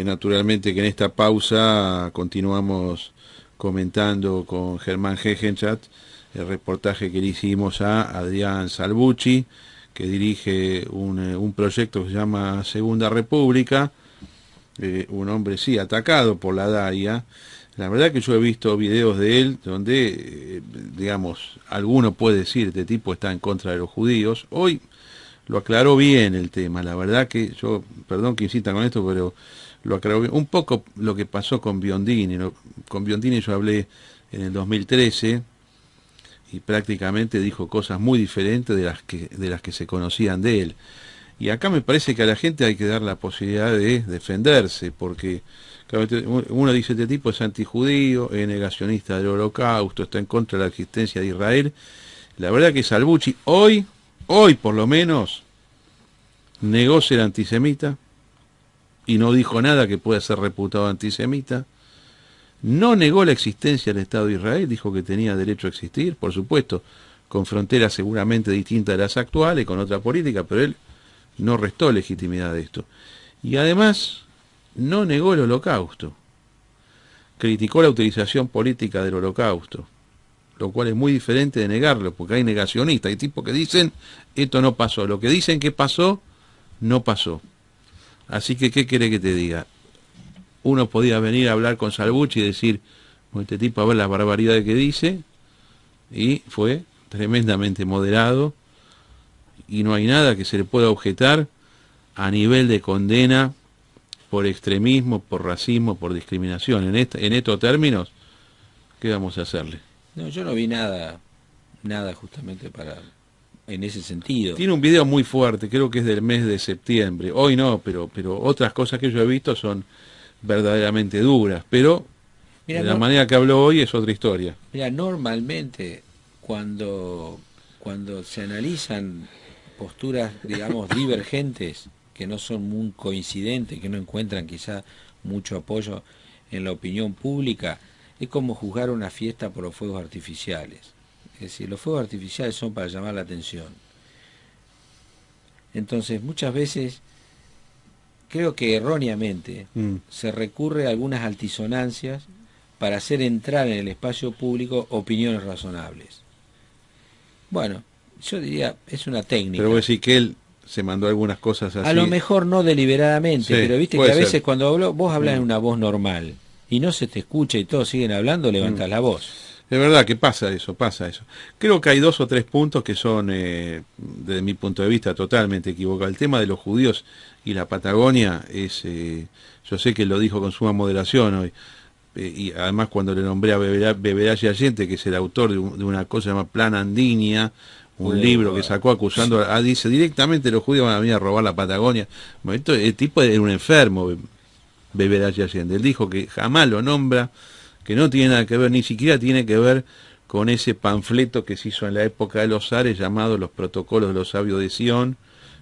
S1: Naturalmente que en esta pausa continuamos comentando con Germán Hegenchat el reportaje que le hicimos a Adrián Salvucci, que dirige un proyecto que se llama Segunda República, un hombre sí atacado por la DAIA. La verdad que yo he visto videos de él donde, digamos, alguno puede decir, este tipo está en contra de los judíos. Hoy lo aclaró bien el tema, la verdad que yo, perdón que insista con esto, pero lo aclaró bien. Un poco lo que pasó con Biondini, ¿no? Con Biondini yo hablé en el 2013 y prácticamente dijo cosas muy diferentes de las que se conocían de él. Y acá me parece que a la gente hay que dar la posibilidad de defenderse, porque uno dice, este tipo es antijudío, es negacionista del Holocausto, está en contra de la existencia de Israel. La verdad que Salvucci hoy por lo menos, negó ser antisemita y no dijo nada que pueda ser reputado antisemita. No negó la existencia del Estado de Israel, dijo que tenía derecho a existir, por supuesto, con fronteras seguramente distintas de las actuales, con otra política, pero él no restó legitimidad de esto. Y además, no negó el Holocausto. Criticó la utilización política del Holocausto, lo cual es muy diferente de negarlo, porque hay negacionistas, hay tipos que dicen, esto no pasó, lo que dicen que pasó, no pasó. Así que, ¿qué quiere que te diga? Uno podía venir a hablar con Salvucci y decir, bueno, este tipo a ver las barbaridades que dice, y fue tremendamente moderado, y no hay nada que se le pueda objetar a nivel de condena por extremismo, por racismo, por discriminación. En estos términos, ¿qué vamos a hacerle?
S3: No, yo no vi nada justamente en ese sentido.
S1: Tiene un video muy fuerte, creo que es del mes de septiembre. Hoy no, pero otras cosas que yo he visto son verdaderamente duras. Pero
S3: Mira,
S1: de la manera que habló hoy es otra historia.
S3: Mira, normalmente cuando se analizan posturas, digamos, divergentes, que no son muy coincidentes, que no encuentran quizá mucho apoyo en la opinión pública, es como juzgar una fiesta por los fuegos artificiales. Es decir, los fuegos artificiales son para llamar la atención. Entonces, muchas veces, creo que erróneamente, se recurre a algunas altisonancias para hacer entrar en el espacio público opiniones razonables. Bueno, yo diría, es una técnica.
S1: Pero vos decís que él se mandó algunas cosas así.
S3: A lo mejor no deliberadamente,
S1: Sí,
S3: pero viste que
S1: puede
S3: a veces
S1: ser.
S3: cuando vos hablas en una voz normal y no se te escucha y todos siguen hablando, levantás la voz.
S1: Es verdad que pasa eso. Creo que hay 2 o 3 puntos que son, desde mi punto de vista, totalmente equivocados. El tema de los judíos y la Patagonia es, yo sé que lo dijo con suma moderación hoy, y además cuando le nombré a Beberaggi Allende, que es el autor de una cosa llamada Plan Andinia, un libro que sacó acusando, dice directamente los judíos van a venir a robar la Patagonia. Bueno, el tipo era un enfermo, Beberaggi Allende. Él dijo que jamás lo nombra, que no tiene nada que ver, ni siquiera tiene que ver con ese panfleto que se hizo en la época de los zares llamado Los Protocolos de los Sabios de Sion,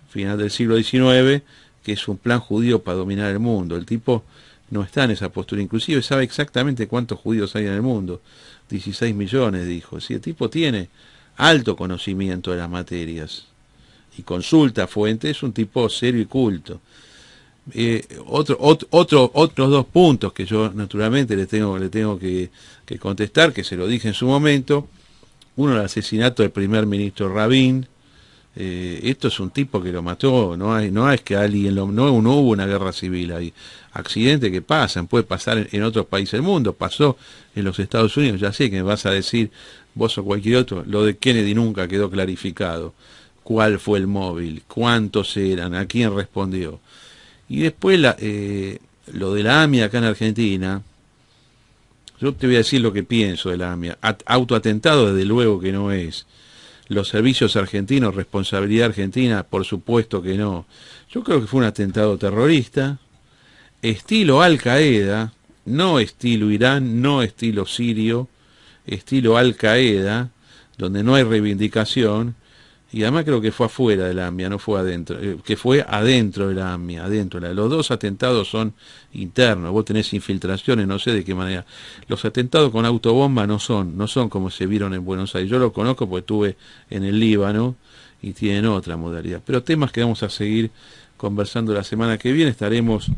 S1: final del siglo XIX, que es un plan judío para dominar el mundo. El tipo no está en esa postura, inclusive sabe exactamente cuántos judíos hay en el mundo, 16 millones dijo. Sí, el tipo tiene alto conocimiento de las materias y consulta fuentes, es un tipo serio y culto. Otros 2 puntos que yo naturalmente le tengo que contestar, que se lo dije en su momento. Uno, el asesinato del primer ministro Rabin. Esto es un tipo que lo mató, no es que alguien no hubo una guerra civil, hay accidentes que pasan, puede pasar en otros países del mundo, pasó en los Estados Unidos. Ya sé que me vas a decir vos o cualquier otro, lo de Kennedy nunca quedó clarificado, cuál fue el móvil, cuántos eran, a quién respondió. Y después lo de la AMIA acá en Argentina, yo te voy a decir lo que pienso de la AMIA. Autoatentado desde luego que no es. los servicios argentinos, responsabilidad argentina, por supuesto que no. Yo creo que fue un atentado terrorista, estilo Al Qaeda, no estilo Irán, no estilo sirio, estilo Al Qaeda, donde no hay reivindicación, y además creo que fue afuera de la AMIA, no fue adentro, que fue adentro de la AMIA, adentro. Los dos atentados son internos, vos tenés infiltraciones, no sé de qué manera. Los atentados con autobomba no son como se vieron en Buenos Aires. Yo lo conozco porque estuve en el Líbano y tienen otra modalidad. Pero temas que vamos a seguir conversando la semana que viene, estaremos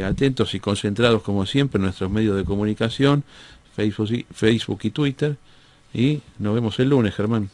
S1: atentos y concentrados como siempre en nuestros medios de comunicación, Facebook y Twitter, y nos vemos el lunes, Germán.